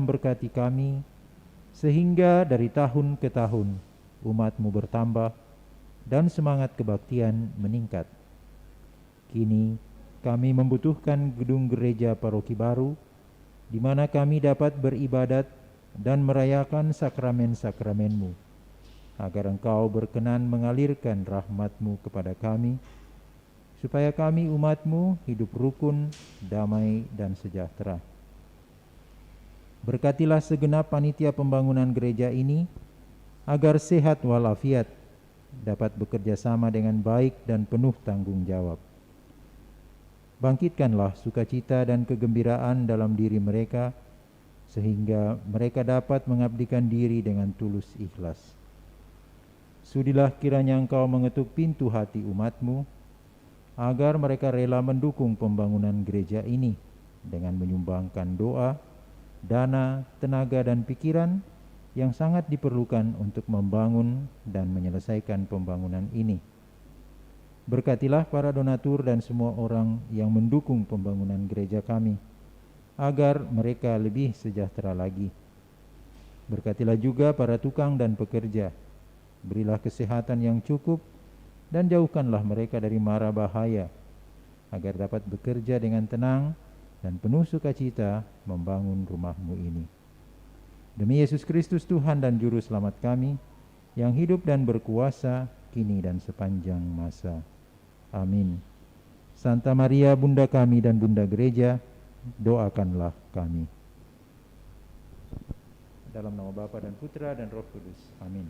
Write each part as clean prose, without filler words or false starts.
memberkati kami, sehingga dari tahun ke tahun umat-Mu bertambah dan semangat kebaktian meningkat. Kini kami membutuhkan gedung gereja paroki baru, di mana kami dapat beribadat dan merayakan sakramen-sakramen-Mu, agar Engkau berkenan mengalirkan rahmat-Mu kepada kami, supaya kami umat-Mu hidup rukun, damai, dan sejahtera. Berkatilah segenap panitia pembangunan gereja ini, agar sehat walafiat, dapat bekerja sama dengan baik dan penuh tanggung jawab. Bangkitkanlah sukacita dan kegembiraan dalam diri mereka, sehingga mereka dapat mengabdikan diri dengan tulus ikhlas. Sudilah kiranya Engkau mengetuk pintu hati umat-Mu, agar mereka rela mendukung pembangunan gereja ini dengan menyumbangkan doa, dana, tenaga, dan pikiran yang sangat diperlukan untuk membangun dan menyelesaikan pembangunan ini. Berkatilah para donatur dan semua orang yang mendukung pembangunan gereja kami, agar mereka lebih sejahtera lagi. Berkatilah juga para tukang dan pekerja. Berilah kesehatan yang cukup dan jauhkanlah mereka dari mara bahaya, agar dapat bekerja dengan tenang dan penuh sukacita membangun rumah-Mu ini. Demi Yesus Kristus Tuhan dan Juru Selamat kami, yang hidup dan berkuasa kini dan sepanjang masa. Amin. Santa Maria, Bunda kami dan Bunda Gereja, doakanlah kami. Dalam nama Bapa dan Putra dan Roh Kudus. Amin.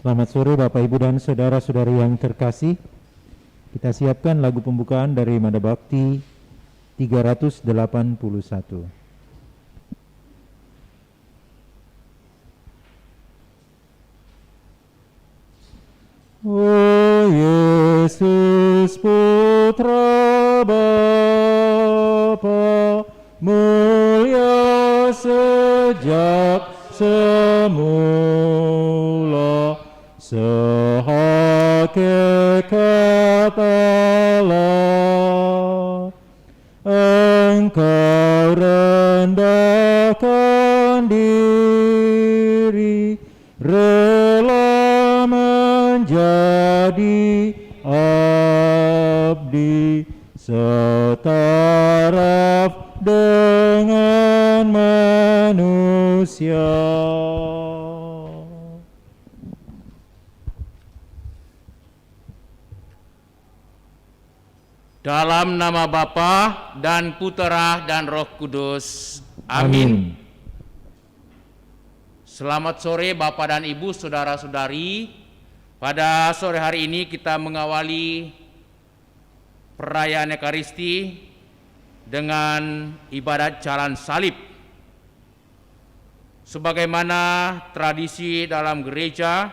Selamat sore Bapak Ibu dan saudara-saudari yang terkasih. Kita siapkan lagu pembukaan dari Mada Bakti 381. Oh Yesus Putra Bapa, mulia sejak semula, sehakikat Allah. Engkau rendahkan diri, rela menjadi abdi, setaraf dengan manusia. Dalam nama Bapa dan Putera dan Roh Kudus. Amin. Selamat sore Bapak dan Ibu, saudara-saudari. Pada sore hari ini kita mengawali perayaan Ekaristi dengan ibadat jalan salib. Sebagaimana tradisi dalam gereja,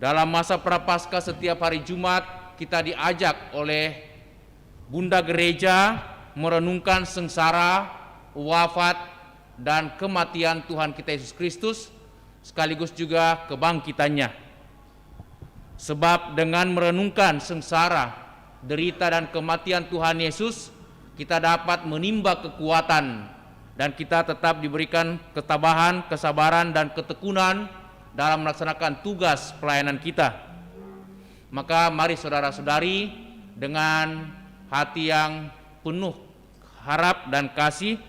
dalam masa Prapaskah setiap hari Jumat kita diajak oleh Bunda Gereja merenungkan sengsara, wafat, dan kematian Tuhan kita Yesus Kristus, sekaligus juga kebangkitannya. Sebab dengan merenungkan sengsara, derita, dan kematian Tuhan Yesus, kita dapat menimba kekuatan, dan kita tetap diberikan ketabahan, kesabaran, dan ketekunan dalam melaksanakan tugas pelayanan kita. Maka mari saudara-saudari, dengan hati yang penuh harap dan kasih,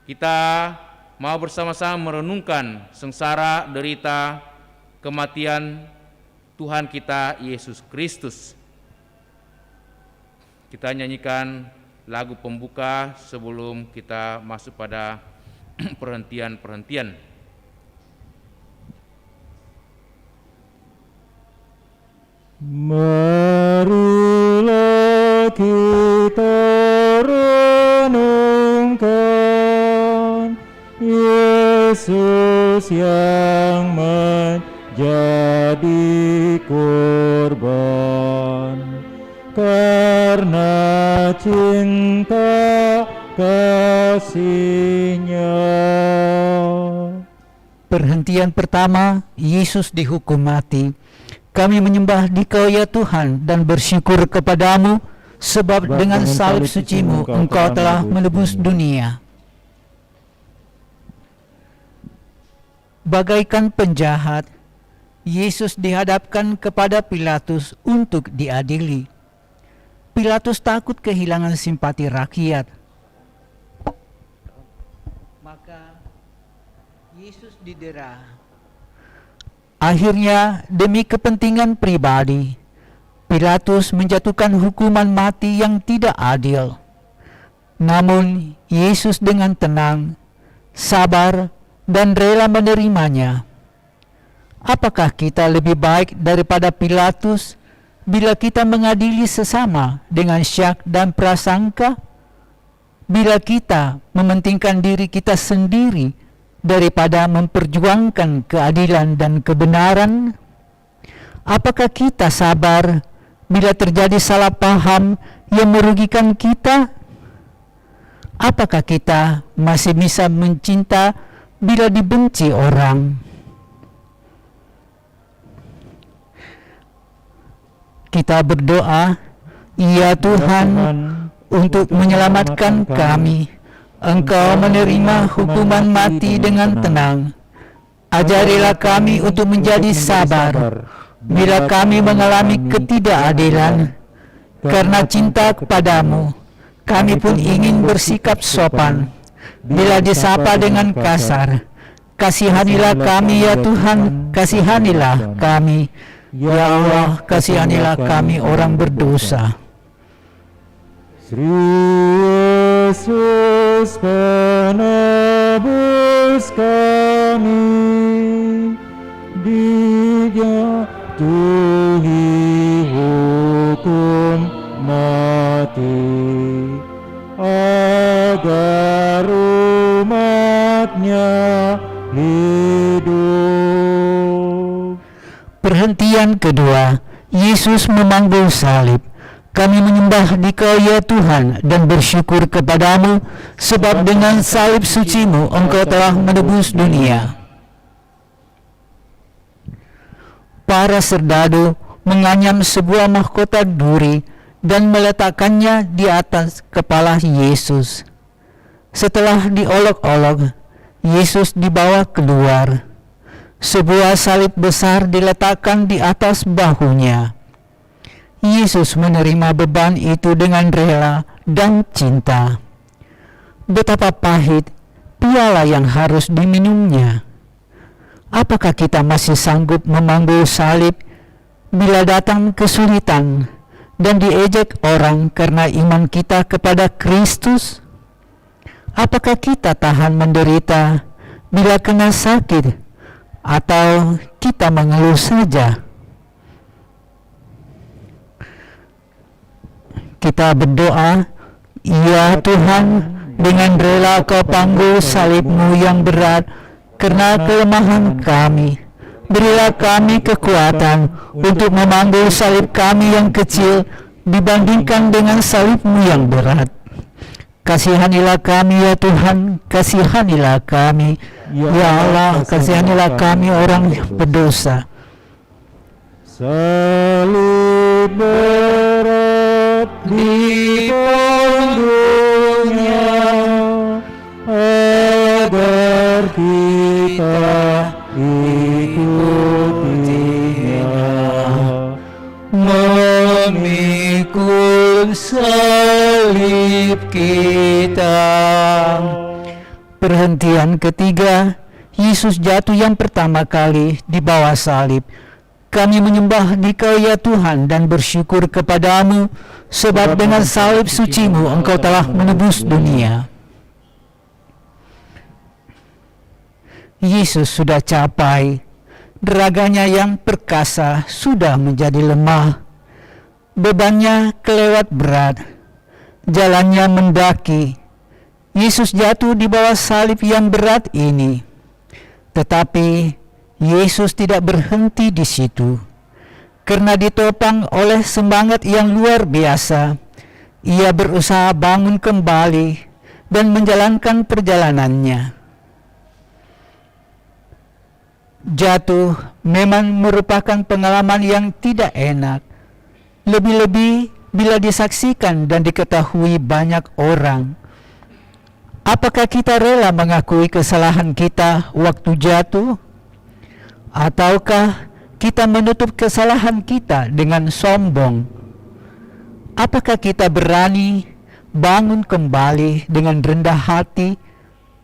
kita mau bersama-sama merenungkan sengsara, derita, kematian Tuhan kita Yesus Kristus. Kita nyanyikan lagu pembuka sebelum kita masuk pada perhentian-perhentian. Marilah kita renungkan Yesus yang menjadi korban karena cinta kasih-Nya. Perhentian pertama, Yesus dihukum mati. Kami menyembah Dikau ya Tuhan dan bersyukur kepadamu, sebab dengan salib suci-Mu Engkau telah menebus dunia. Bagaikan penjahat, Yesus dihadapkan kepada Pilatus untuk diadili. Pilatus takut kehilangan simpati rakyat. Maka Yesus didera. Akhirnya, demi kepentingan pribadi, Pilatus menjatuhkan hukuman mati yang tidak adil. Namun, Yesus dengan tenang, sabar, dan rela menerimanya. Apakah kita lebih baik daripada Pilatus bila kita mengadili sesama dengan syak dan prasangka? Bila kita mementingkan diri kita sendiri daripada memperjuangkan keadilan dan kebenaran? Apakah kita sabar bila terjadi salah paham yang merugikan kita? Apakah kita masih bisa mencinta bila dibenci orang? Kita berdoa, ya Tuhan, untuk menyelamatkan kami. Engkau menerima hukuman mati dengan tenang. Ajarilah kami untuk menjadi sabar bila kami mengalami ketidakadilan. Karena cinta kepadamu, kami pun ingin bersikap sopan. Bila disapa dengan kasar, kasihanilah kami ya Tuhan, kasihanilah kami. Ya Allah, kasihanilah kami orang berdosa. Yesus penebus kami, di dijatuhi hukum mati, agar umatnya hidup. Perhentian kedua, Yesus memanggul salib. Kami menyembah Dikau ya Tuhan dan bersyukur kepadamu, sebab dengan salib suci-Mu Engkau telah menebus dunia. Para serdadu menganyam sebuah mahkota duri dan meletakkannya di atas kepala Yesus. Setelah diolok-olok, Yesus dibawa keluar. Sebuah salib besar diletakkan di atas bahunya. Yesus menerima beban itu dengan rela dan cinta. Betapa pahit piala yang harus diminumnya. Apakah kita masih sanggup memanggul salib bila datang kesulitan dan diejek orang karena iman kita kepada Kristus? Apakah kita tahan menderita bila kena sakit, atau kita mengeluh saja? Kita berdoa, ya Tuhan, dengan rela Kau panggul salib-Mu yang berat karena kelemahan kami. Berilah kami kekuatan untuk memanggul salib kami yang kecil dibandingkan dengan salib-Mu yang berat. Kasihanilah kami ya Tuhan, kasihanilah kami. Ya Allah, kasihanilah kami orang berdosa. Salib berat dipanggulnya, agar kita ikutinya, memikul salib kita. Perhentian ketiga, Yesus jatuh yang pertama kali di bawah salib. Kami menyembah Dikau ya Tuhan dan bersyukur kepadamu, sebab dengan salib suci-Mu Engkau telah menebus dunia. Yesus sudah capai, deraganya yang perkasa sudah menjadi lemah, bebannya kelewat berat, jalannya mendaki. Yesus jatuh di bawah salib yang berat ini. Tetapi Yesus tidak berhenti di situ. Karena ditopang oleh semangat yang luar biasa, Ia berusaha bangun kembali dan menjalankan perjalanannya. Jatuh memang merupakan pengalaman yang tidak enak, lebih-lebih bila disaksikan dan diketahui banyak orang. Apakah kita rela mengakui kesalahan kita waktu jatuh? Ataukah kita menutup kesalahan kita dengan sombong? Apakah kita berani bangun kembali dengan rendah hati?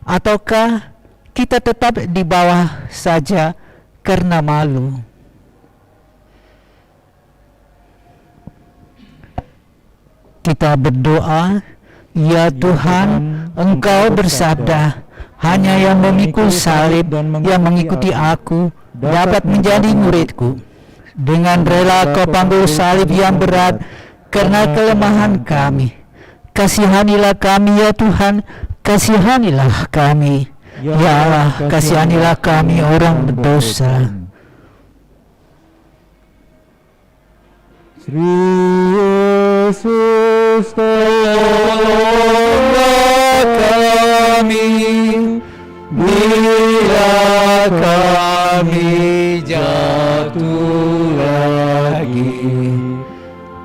Ataukah kita tetap di bawah saja karena malu? Kita berdoa, ya Tuhan, Engkau bersabda, hanya yang memikul salib yang mengikuti aku dapat menjadi muridku. Dengan rela Kau panggul salib yang berat karena kelemahan kami. Kasihanilah kami ya Tuhan, kasihanilah kami. Ya Allah, kasihanilah kami orang berdosa. Sri Yesus Tolonglah kami bila kami jatuh lagi,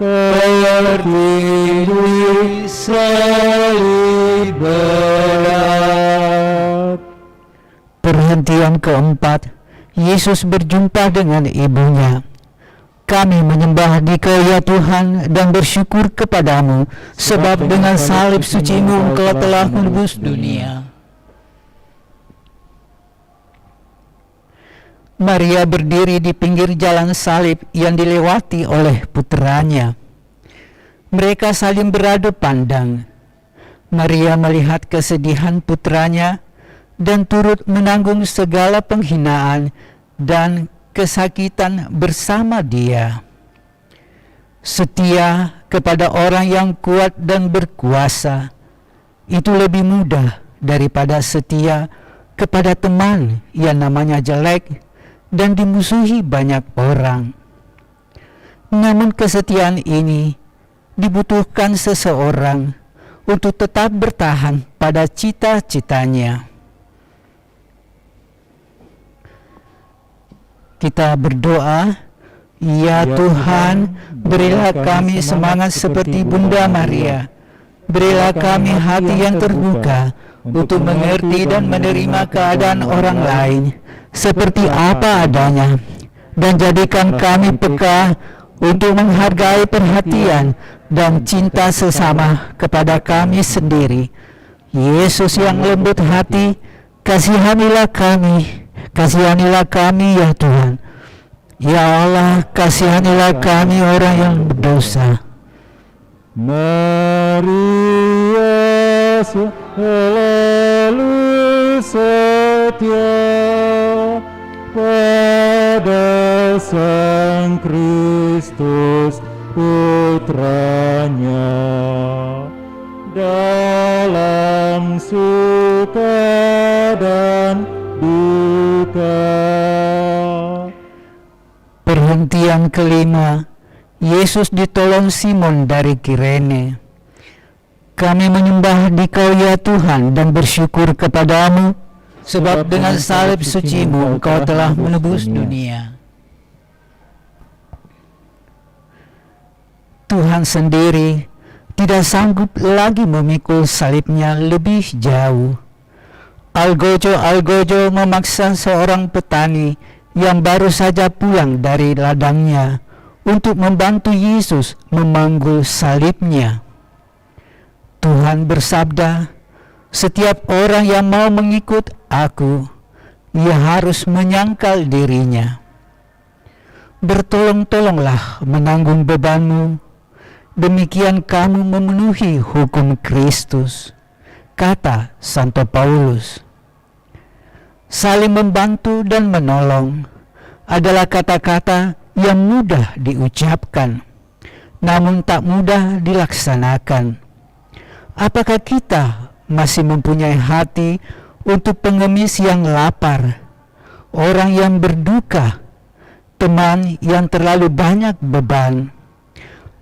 tertindih salib berat. Perhentian keempat, Yesus berjumpa dengan ibunya. Kami menyembah Dikau ya Tuhan dan bersyukur kepadamu, sebab dengan salib suci-Mu Engkau telah menebus dunia. Maria berdiri di pinggir jalan salib yang dilewati oleh putranya. Mereka saling beradu pandang. Maria melihat kesedihan putranya dan turut menanggung segala penghinaan dan kesakitan bersama Dia. Setia kepada orang yang kuat dan berkuasa itu lebih mudah daripada setia kepada teman yang namanya jelek dan dimusuhi banyak orang. Namun kesetiaan ini dibutuhkan seseorang untuk tetap bertahan pada cita-citanya. Kita berdoa, ya Tuhan, berilah kami semangat seperti Bunda Maria. Berilah kami hati yang terbuka untuk mengerti dan menerima keadaan orang lain seperti apa adanya, dan jadikan kami peka untuk menghargai perhatian dan cinta sesama kepada kami sendiri. Yesus yang lembut hati, kasihanilah kami ya Tuhan. Ya Allah, kasihanilah kami orang yang berdosa. Maria selalu setia pada Sang Kristus Putranya, dalam suka dan duka. Perhentian kelima, Yesus ditolong Simon dari Kirene. Kami menyembah Dikau ya Tuhan dan bersyukur kepadamu, sebab dengan salib suci-Mu Engkau telah menebus dunia. Tuhan sendiri tidak sanggup lagi memikul salibnya lebih jauh. Algojo memaksa seorang petani yang baru saja pulang dari ladangnya untuk membantu Yesus memanggul salibnya. Tuhan bersabda, setiap orang yang mau mengikut Aku, ia harus menyangkal dirinya. Bertolong-tolonglah menanggung bebanmu, demikian kamu memenuhi hukum Kristus, kata Santo Paulus. Saling membantu dan menolong adalah kata-kata yang mudah diucapkan, namun tak mudah dilaksanakan. Apakah kita masih mempunyai hati untuk pengemis yang lapar, orang yang berduka, teman yang terlalu banyak beban?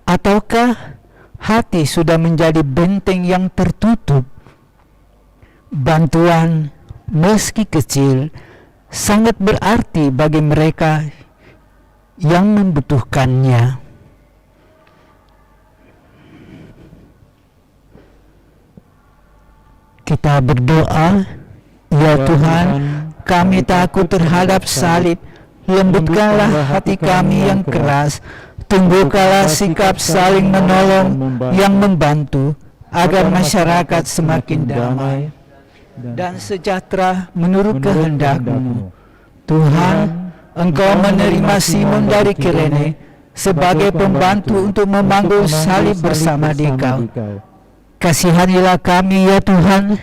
Ataukah hati sudah menjadi benteng yang tertutup? Bantuan, meski kecil, sangat berarti bagi mereka yang membutuhkannya. Kita berdoa, ya Tuhan, kami takut terhadap salib, lembutkanlah hati kami yang keras, tumbuhkanlah sikap saling menolong yang membantu, agar masyarakat semakin damai dan sejahtera menurut kehendak-Mu. Tuhan, Engkau menerima Simon dari Kirene sebagai pembantu untuk memanggul salib bersama Dikau. Kasihanilah kami ya Tuhan,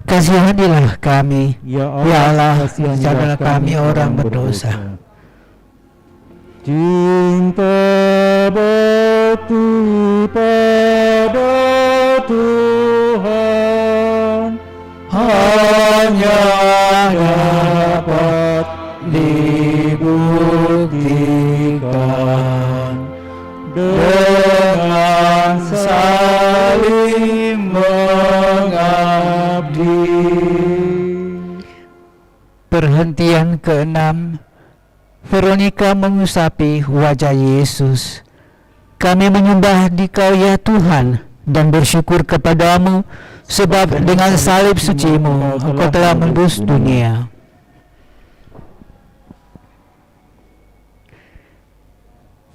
kasihanilah kami. Ya Allah, jagalah kami orang berdosa. Cinta bakti pada Tuhan Hanya dapat dibuktikan dengan saling mengabdi. Perhentian ke-6, Veronika mengusapi wajah Yesus. Kami menyembah Dikau ya Tuhan dan bersyukur kepadamu, sebab dengan salib suci-Mu Engkau telah menebus dunia.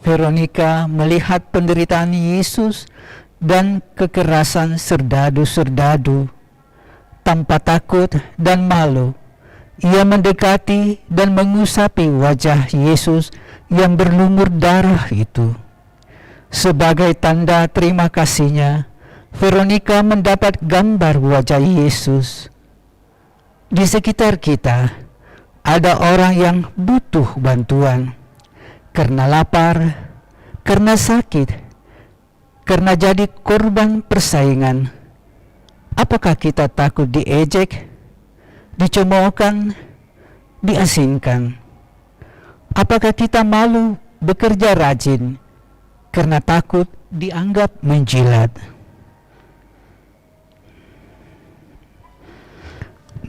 Veronika melihat penderitaan Yesus dan kekerasan serdadu-serdadu. Tanpa takut dan malu, ia mendekati dan mengusapi wajah Yesus yang berlumur darah itu. Sebagai tanda terima kasihnya, Veronika mendapat gambar wajah Yesus. Di sekitar kita, ada orang yang butuh bantuan karena lapar, karena sakit, karena jadi korban persaingan, apakah kita takut diejek, dicemoohkan, diasingkan? Apakah kita malu bekerja rajin karena takut dianggap menjilat?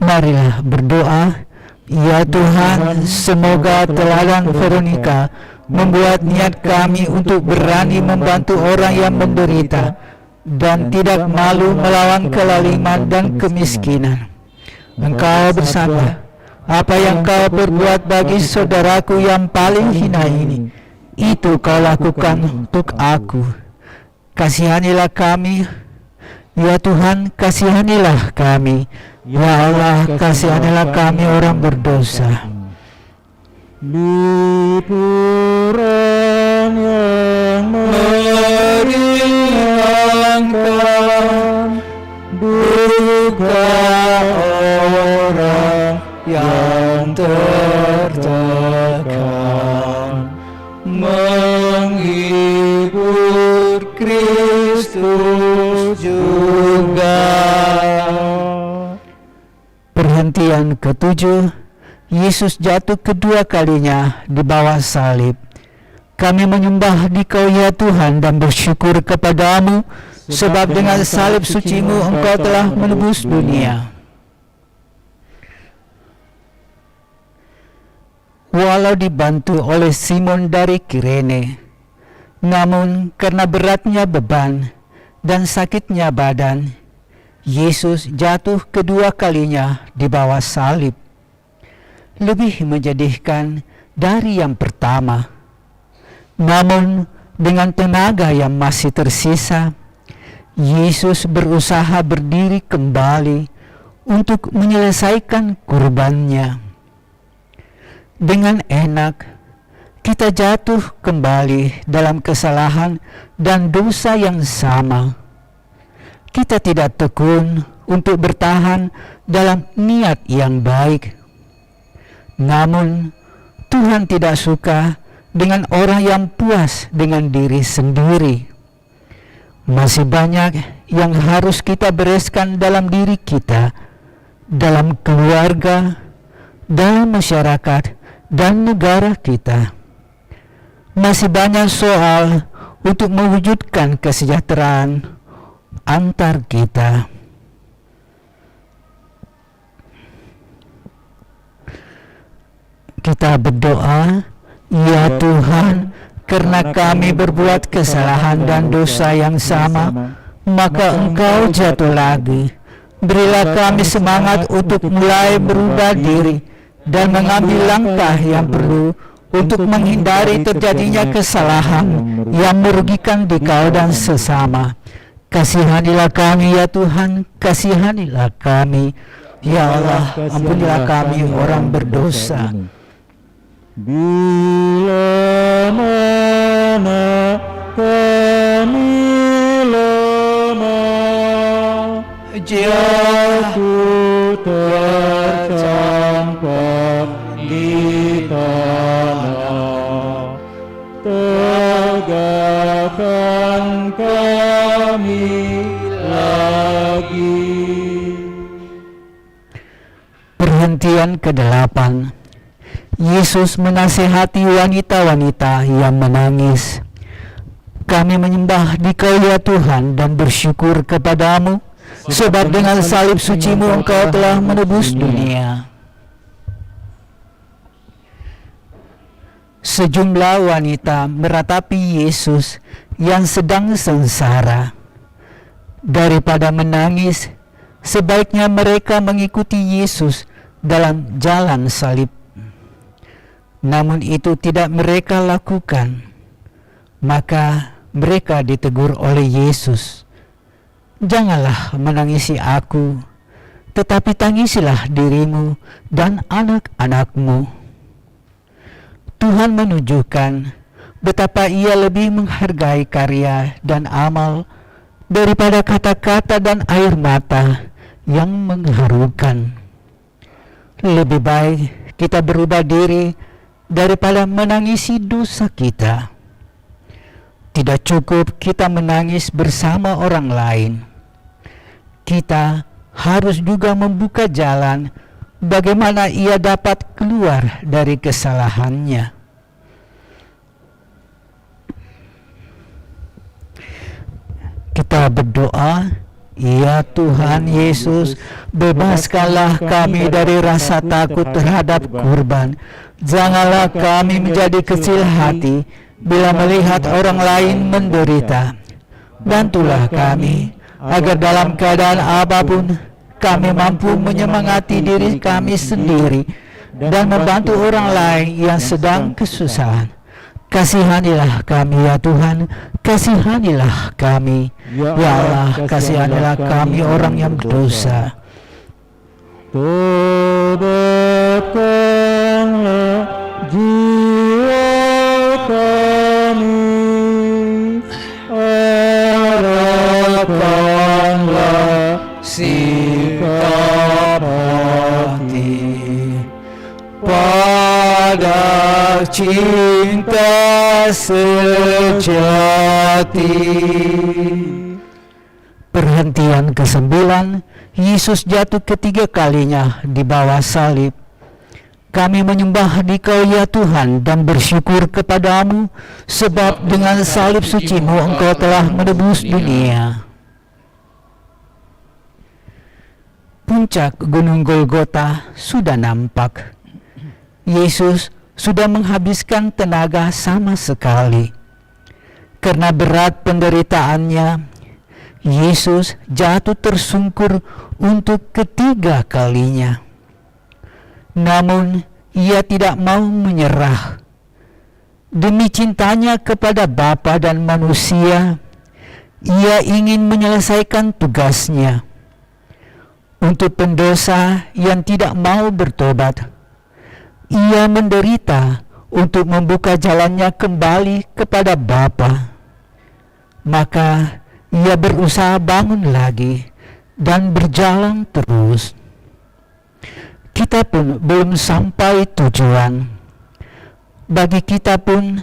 Marilah berdoa. Ya Tuhan, semoga teladan Veronica membuat niat kami untuk berani membantu orang yang menderita dan tidak malu melawan kelaliman dan kemiskinan. Engkau bersabda, apa yang kau perbuat bagi saudaraku yang paling hina ini, itu kau lakukan untuk aku. Kasihanilah kami, ya Tuhan, kasihanilah kami. Ya Allah, kasihanilah kami orang berdosa. Liburan yang meringankan duka orang yang tertekan, menghibur Kristus juga. Perhentian ketujuh, Yesus jatuh kedua kalinya di bawah salib. Kami menyembah Dikau ya Tuhan dan bersyukur kepadamu, sebab dengan salib suci-Mu Engkau telah menebus dunia. Walau dibantu oleh Simon dari Kirene, namun karena beratnya beban dan sakitnya badan, Yesus jatuh kedua kalinya di bawah salib. Lebih menjadikan dari yang pertama. Namun dengan tenaga yang masih tersisa, Yesus berusaha berdiri kembali untuk menyelesaikan kurbannya. Dengan enak, kita jatuh kembali dalam kesalahan dan dosa yang sama. Kita tidak tekun untuk bertahan dalam niat yang baik. Namun, Tuhan tidak suka dengan orang yang puas dengan diri sendiri. Masih banyak yang harus kita bereskan dalam diri kita, dalam keluarga, dalam masyarakat, dan negara kita. Masih banyak soal untuk mewujudkan kesejahteraan antar kita. Kita berdoa, ya Tuhan, karena kami berbuat kesalahan dan dosa yang sama, maka Engkau jatuh lagi. Berilah kami semangat untuk mulai berubah diri dan mengambil langkah yang perlu untuk menghindari terjadinya kesalahan yang merugikan Dikau dan sesama. Kasihanilah kami ya Tuhan, kasihanilah kami. Ya Allah, ampunilah kami orang berdosa. Bila mana kami lemah, jatuh tercampak di tanah, tegakkan kami lagi. Perhentian ke-8. Yesus menasihati wanita-wanita yang menangis. Kami menyembah Dikau ya Tuhan dan bersyukur kepadamu, sebab dengan salib suci-Mu Engkau telah menebus dunia. Sejumlah wanita meratapi Yesus yang sedang sengsara. Daripada menangis, sebaiknya mereka mengikuti Yesus dalam jalan salib. Namun itu tidak mereka lakukan. Maka mereka ditegur oleh Yesus. Janganlah menangisi aku, tetapi tangisilah dirimu dan anak-anakmu. Tuhan menunjukkan betapa Ia lebih menghargai karya dan amal daripada kata-kata dan air mata yang mengharukan. Lebih baik kita berubah diri daripada menangisi dosa kita. Tidak cukup kita menangis bersama orang lain. Kita harus juga membuka jalan bagaimana ia dapat keluar dari kesalahannya. Kita berdoa, ya Tuhan Yesus, bebaskanlah kami dari rasa takut terhadap kurban. Janganlah kami menjadi kecil hati bila melihat orang lain menderita. Bantulah kami, agar dalam keadaan apapun, kami mampu menyemangati diri kami sendiri dan membantu orang lain yang sedang kesusahan. Kasihanilah kami ya Tuhan, kasihanilah kami. Ya Allah, kasihanilah kami orang yang berdosa. Tobatkanlah jiwa kami, arahkanlah sikap hati pada cinta sejati. Perhentian ke-9, Yesus jatuh ketiga kalinya di bawah salib. Kami menyembah Dikau ya Tuhan dan bersyukur kepadamu, sebab dengan salib suci-Mu Engkau telah menebus dunia. Puncak Gunung Golgota sudah nampak. Yesus sudah menghabiskan tenaga sama sekali. Karena berat penderitaannya, Yesus jatuh tersungkur untuk ketiga kalinya. Namun, ia tidak mau menyerah. Demi cintanya kepada Bapa dan manusia, ia ingin menyelesaikan tugasnya. Untuk pendosa yang tidak mau bertobat, ia menderita untuk membuka jalannya kembali kepada Bapa. Maka ia berusaha bangun lagi dan berjalan terus. Kita pun belum sampai tujuan. Bagi kita pun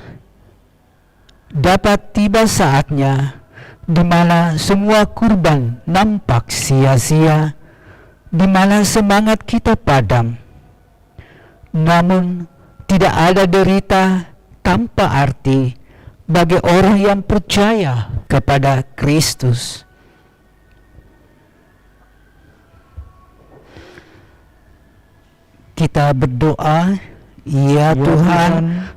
dapat tiba saatnya di mana semua kurban nampak sia-sia, di mana semangat kita padam. Namun tidak ada derita tanpa arti bagi orang yang percaya kepada Kristus. Kita berdoa, ya Tuhan,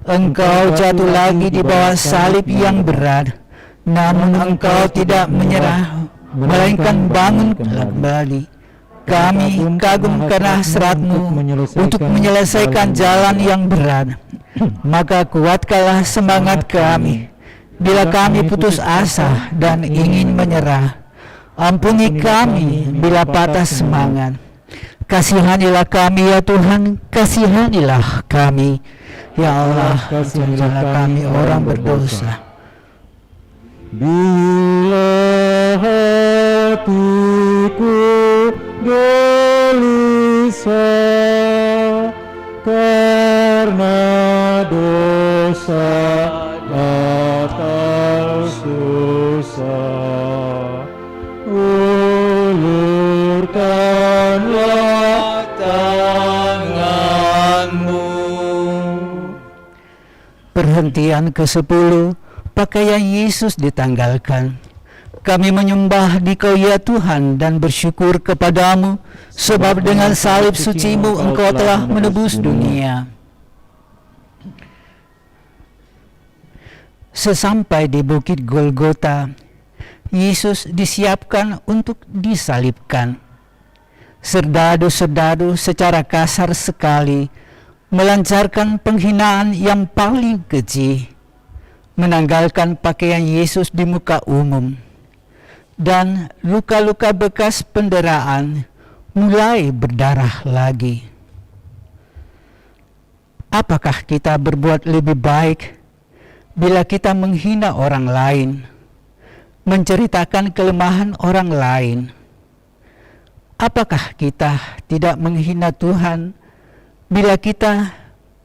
Engkau jatuh lagi di bawah salib yang berat, namun Engkau tidak menyerah, melainkan bangun kembali. Kami kagum karena hasrat-Mu untuk menyelesaikan jalan yang berat. Maka kuatkanlah semangat kami bila kami putus asa dan ingin menyerah. Ampuni kami bila patah semangat. Kasihanilah kami ya Tuhan, kasihanilah kami. Ya Allah, kasihanilah kami orang berdosa. Bila hatiku gelisah karena dosa atau susah, ulurkanlah tangan-Mu. Perhentian ke-10, pakaian Yesus ditanggalkan. Kami menyembah Dikau ya Tuhan dan bersyukur kepadamu, sebab dengan salib suci-Mu Engkau telah menebus dunia. Sesampai di Bukit Golgota, Yesus disiapkan untuk disalibkan. Serdadu-serdadu secara kasar sekali melancarkan penghinaan yang paling keji, menanggalkan pakaian Yesus di muka umum, dan luka-luka bekas penderaan mulai berdarah lagi. Apakah kita berbuat lebih baik bila kita menghina orang lain, menceritakan kelemahan orang lain? Apakah kita tidak menghina Tuhan bila kita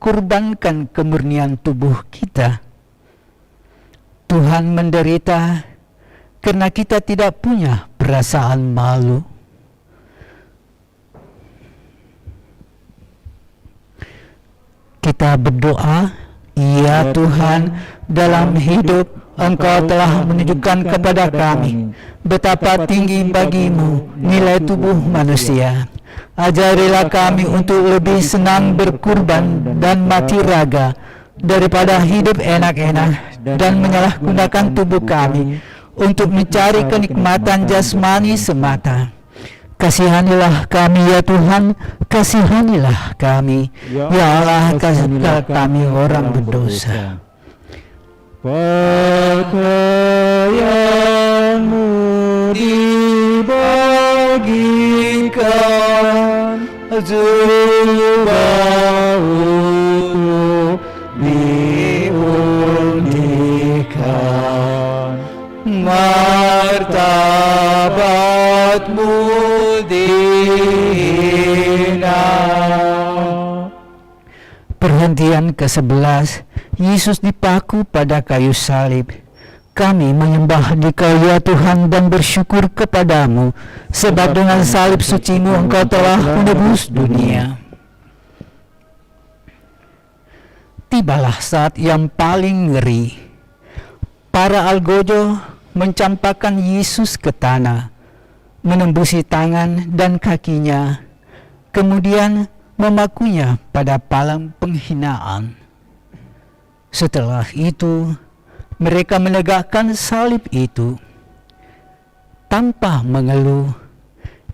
kurbankan kemurnian tubuh kita. Tuhan menderita karena kita tidak punya perasaan malu. Kita berdoa, "Ya Tuhan, dalam hidup Engkau telah menunjukkan kepada kami betapa tinggi bagimu nilai tubuh manusia. Ajarilah kami untuk lebih senang berkurban dan mati raga daripada hidup enak-enak dan menyalahgunakan tubuh kami untuk mencari kenikmatan jasmani semata. Kasihanilah kami ya Tuhan, kasihanilah kami. Ya Allah, kasihanilah kami orang berdosa." Pakaianmu dibagikan, jubahmu diundikan, martabatmu dihina. Perhentian ke-11, Yesus dipaku pada kayu salib. Kami menyembah Dikau ya Tuhan dan bersyukur kepadamu, sebab dengan salib suci-Mu Engkau telah menebus dunia. Tibalah saat yang paling ngeri. Para algojo mencampakkan Yesus ke tanah, menembusi tangan dan kakinya, kemudian memakunya pada palang penghinaan. Setelah itu, mereka menegakkan salib itu. Tanpa mengeluh,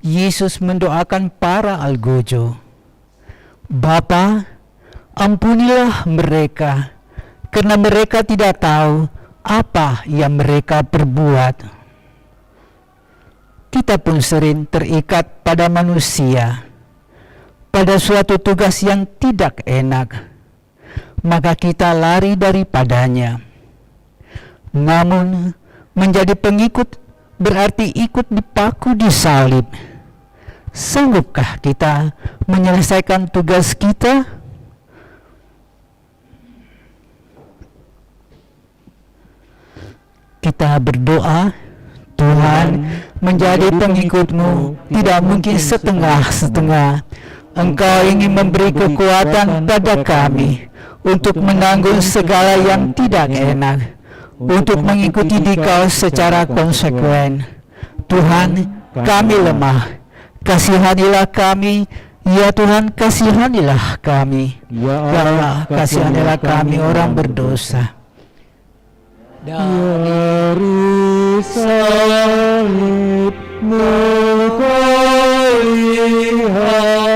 Yesus mendoakan para algojo, "Bapa, ampunilah mereka, karena mereka tidak tahu apa yang mereka perbuat." Kita pun sering terikat pada manusia, pada suatu tugas yang tidak enak, maka kita lari daripadanya. Namun, menjadi pengikut berarti ikut dipaku di salib. Sanggupkah kita menyelesaikan tugas kita? Kita berdoa, "Tuhan, menjadi pengikut-Mu tidak mungkin setengah-setengah. Engkau ingin memberi kekuatan pada kami untuk menanggung segala yang tidak enak, untuk mengikuti Dikau secara konsekuen. Tuhan, kami lemah, kasihanilah kami. Ya Tuhan, kasihanilah kami. Ya Allah, kasihanilah kami orang berdosa." Dari salib-Mu kau lihat,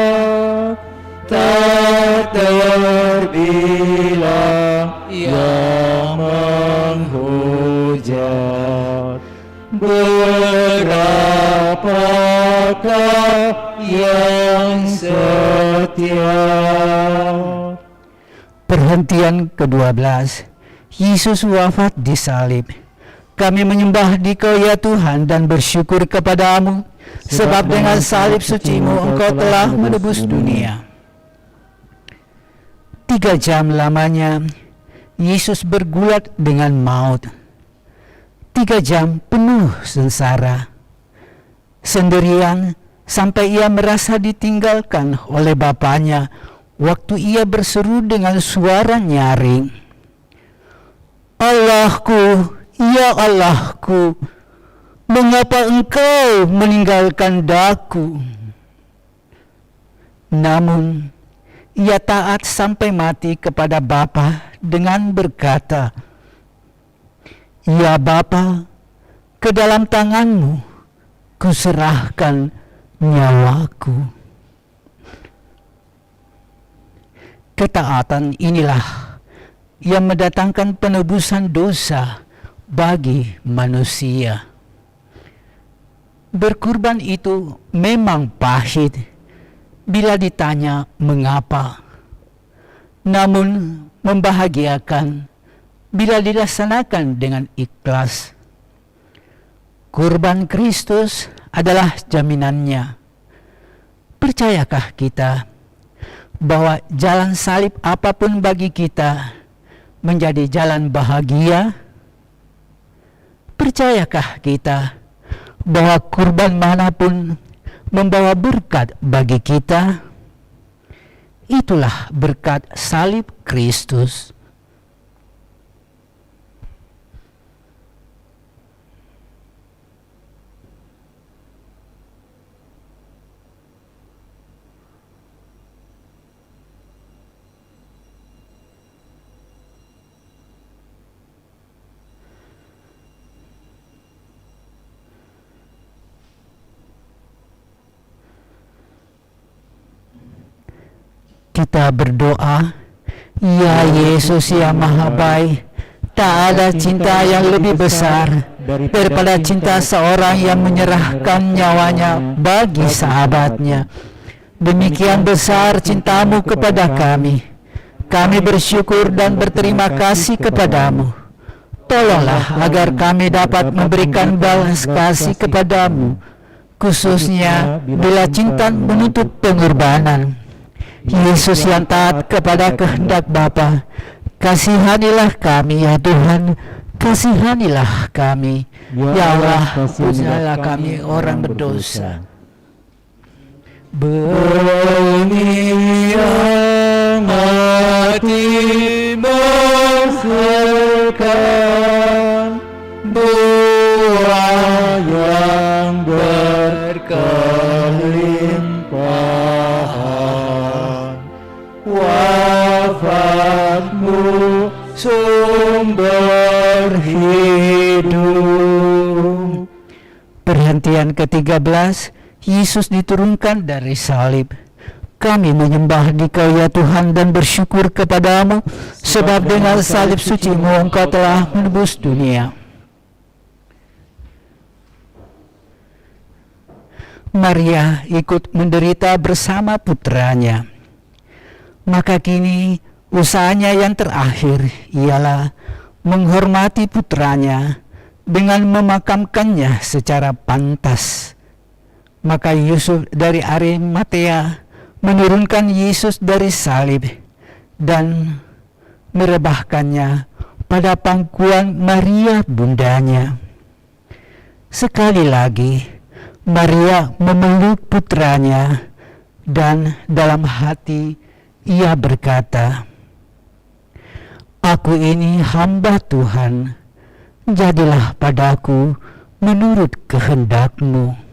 tak terbilang yang menghujat. Berapakah yang setia? Perhentian ke-12, Yesus wafat di salib. Kami menyembah Dikau ya Tuhan dan bersyukur kepadamu, sebab dengan salib suci-Mu Engkau telah menebus dunia. 3 jam lamanya Yesus bergulat dengan maut. 3 jam penuh sengsara, sendirian sampai ia merasa ditinggalkan oleh Bapaknya waktu ia berseru dengan suara nyaring, "Allahku, ya Allahku, mengapa Engkau meninggalkan daku?" Namun, ia taat sampai mati kepada Bapa dengan berkata, "Ya Bapa, ke dalam tangan-Mu kuserahkan nyawaku." Ketaatan inilah yang mendatangkan penebusan dosa bagi manusia. Berkurban itu memang pahit bila ditanya mengapa, namun membahagiakan bila dilaksanakan dengan ikhlas. Kurban Kristus adalah jaminannya. Percayakah kita bahwa jalan salib apapun bagi kita menjadi jalan bahagia? Percayakah kita bahwa kurban manapun membawa berkat bagi kita? Itulah berkat salib Kristus. Kita berdoa, ya Yesus yang Maha Baik, tak ada cinta yang lebih besar daripada cinta seorang yang menyerahkan nyawanya bagi sahabatnya. Demikian besar cintamu kepada kami. Kami bersyukur dan berterima kasih kepadamu. Tolonglah agar kami dapat memberikan balas kasih kepadamu, khususnya bila cinta menuntut pengorbanan. Yesus yang taat kepada kehendak Bapa, kasihanilah kami ya Tuhan, kasihanilah kami. Ya Allah, ampunilah kami orang berdosa. Bernyian hati bersihkan, doa yang berkelimpahan, wafatmu sumber hidup. Perhentian ke-13, Yesus diturunkan dari salib. Kami menyembah Dikau ya Tuhan dan bersyukur kepadamu, sebab dengan salib suci-Mu Engkau telah menebus dunia. Maria ikut menderita bersama putranya. Maka kini usahanya yang terakhir ialah menghormati putranya dengan memakamkannya secara pantas. Maka Yusuf dari Arimatea menurunkan Yesus dari salib dan merebahkannya pada pangkuan Maria bundanya. Sekali lagi Maria memeluk putranya dan dalam hati ia berkata, "Aku ini hamba Tuhan, jadilah padaku menurut kehendak-Mu."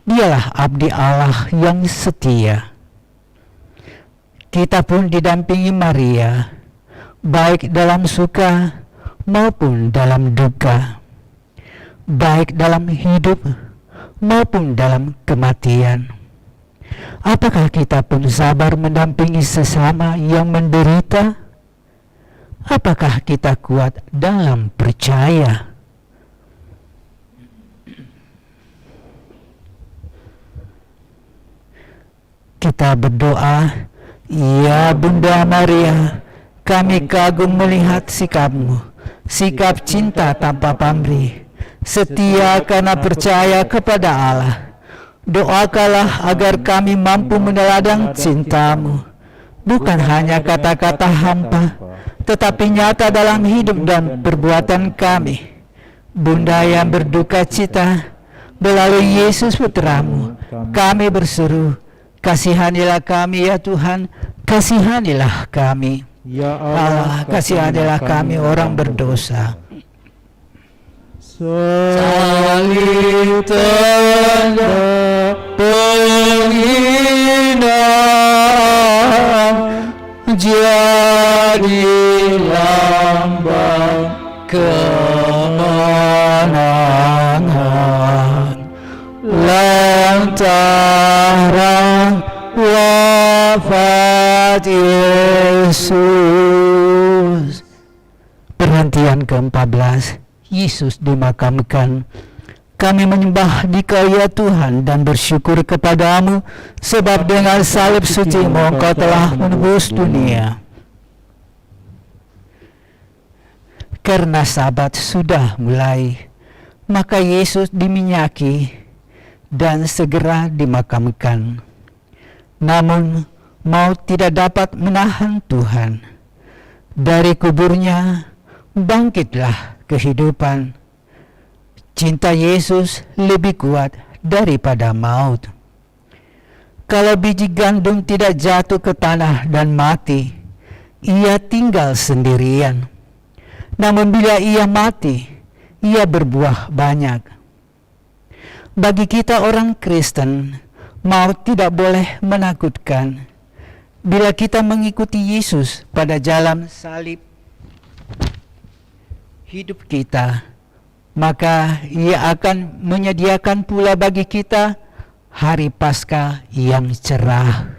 Dialah abdi Allah yang setia. Kita pun didampingi Maria, baik dalam suka maupun dalam duka, baik dalam hidup maupun dalam kematian. Apakah kita pun sabar mendampingi sesama yang menderita? Apakah kita kuat dalam percaya? Kita berdoa, ya Bunda Maria, kami kagum melihat sikap-Mu, sikap cinta tanpa pamrih, setia karena percaya kepada Allah. Doakanlah agar kami mampu meneladang cinta-Mu, bukan hanya kata-kata hampa, tetapi nyata dalam hidup dan perbuatan kami. Bunda yang berduka cita, melalui Yesus Putra-Mu, kami berseru, kasihanilah kami ya Tuhan, kasihanilah kami. Ya Allah, kasihanilah kami orang berdosa. Salib tanda penghinaan, jadi lambang kemenangan. Lantaran wafat Yesus. Perhentian ke-14, Yesus dimakamkan. Kami menyembah Dikau ya Tuhan dan bersyukur kepadamu, sebab dengan salib suci-Mu Engkau telah menebus dunia. Karena Sabat sudah mulai, maka Yesus diminyaki dan segera dimakamkan. Namun Maut tidak dapat menahan Tuhan. Dari kuburnya bangkitlah kehidupan. Cinta Yesus lebih kuat daripada maut. Kalau biji gandum tidak jatuh ke tanah dan mati, ia tinggal sendirian. Namun bila ia mati, ia berbuah banyak. Bagi kita orang Kristen, maut tidak boleh menakutkan. Bila kita mengikuti Yesus pada jalan salib hidup kita, maka ia akan menyediakan pula bagi kita hari Paskah yang cerah.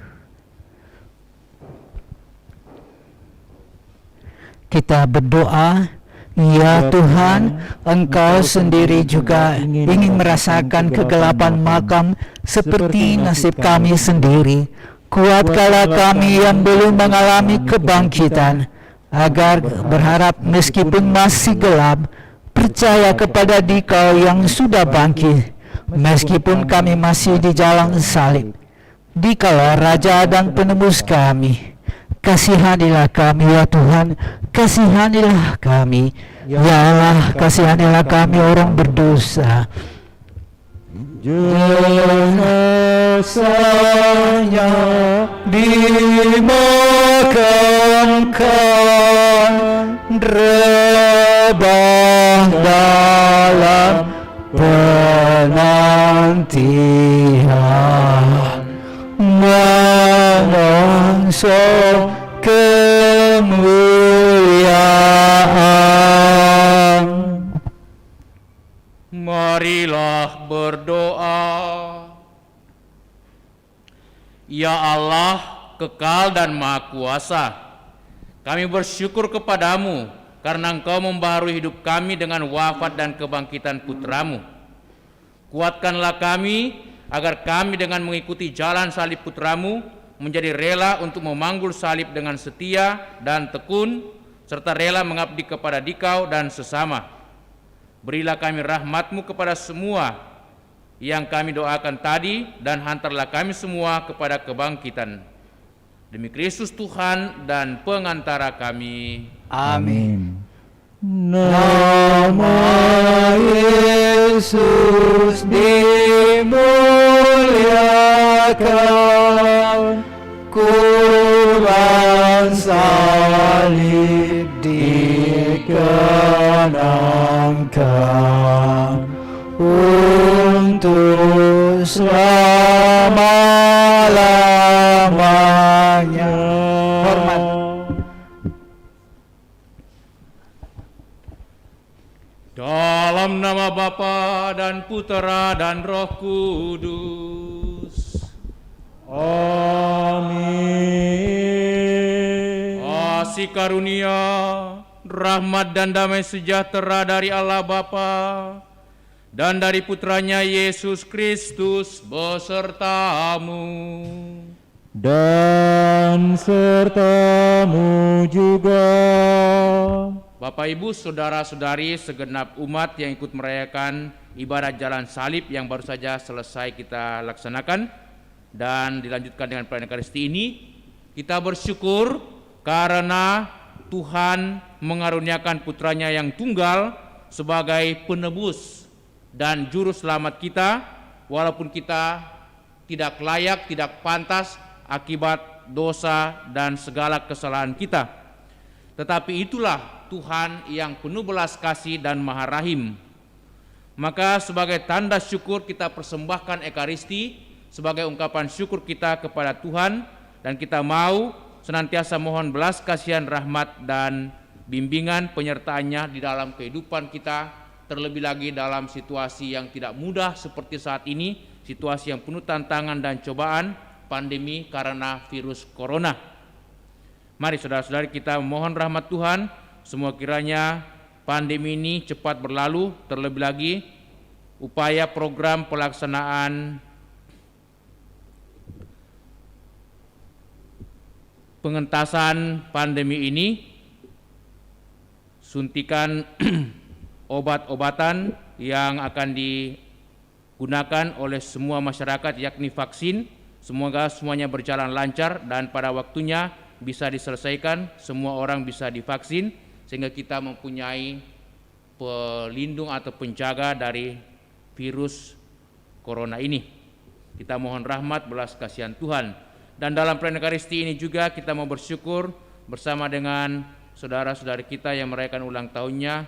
Kita berdoa, ya Tuhan, Engkau sendiri juga ingin merasakan kegelapan makam seperti nasib kami sendiri. Kuatkanlah kami yang belum mengalami kebangkitan, agar berharap meskipun masih gelap, percaya kepada Dikau yang sudah bangkit, meskipun kami masih di jalan salib. Dikaulah Raja dan Penebus kami. Kasihanilah kami ya Tuhan, kasihanilah kami. Ya Allah, kasihanilah kami orang berdosa. Jenazahnya dimakamkan, rebah dalam penantian, menyongsong kemuliaan. Marilah berdoa. Ya Allah, kekal dan maha kuasa, kami bersyukur kepadamu karena Engkau membaharui hidup kami dengan wafat dan kebangkitan Putramu. Kuatkanlah kami agar kami dengan mengikuti jalan salib Putramu menjadi rela untuk memanggul salib dengan setia dan tekun, serta rela mengabdi kepada Dikau dan sesama. Berilah kami rahmat-Mu kepada semua yang kami doakan tadi, dan hantarlah kami semua kepada kebangkitan. Demi Kristus Tuhan dan pengantara kami. Amin. Nama Yesus dimuliakan, kurban salib dikenangkan, untuk selama-lamanya. Hormat. Dalam nama Bapa dan Putera dan Roh Kudus. Amin. Kasih karunia, rahmat dan damai sejahtera dari Allah Bapa dan dari Putranya Yesus Kristus besertamu. Dan sertamu juga. Bapak, Ibu, Saudara-saudari segenap umat yang ikut merayakan ibadat jalan salib yang baru saja selesai kita laksanakan dan dilanjutkan dengan perayaan Ekaristi ini, kita bersyukur karena Tuhan mengaruniakan Putranya yang tunggal sebagai penebus dan juru selamat kita, walaupun kita tidak layak, tidak pantas akibat dosa dan segala kesalahan kita. Tetapi itulah Tuhan yang penuh belas kasih dan maha rahim. Maka sebagai tanda syukur kita persembahkan Ekaristi sebagai ungkapan syukur kita kepada Tuhan, dan kita mau senantiasa mohon belas kasihan, rahmat dan bimbingan penyertaannya di dalam kehidupan kita, terlebih lagi dalam situasi yang tidak mudah seperti saat ini, situasi yang penuh tantangan dan cobaan pandemi karena virus corona. Mari saudara-saudari kita mohon rahmat Tuhan, semua kiranya pandemi ini cepat berlalu, terlebih lagi upaya program pelaksanaan pengentasan pandemi ini, suntikan obat-obatan yang akan digunakan oleh semua masyarakat yakni vaksin Semoga semuanya berjalan lancar dan pada waktunya bisa diselesaikan, semua orang bisa divaksin, sehingga kita mempunyai pelindung atau penjaga dari virus corona ini. Kita mohon rahmat belas kasihan Tuhan. Dan dalam perayaan Ekaristi ini juga kita mau bersyukur bersama dengan saudara-saudari kita yang merayakan ulang tahunnya,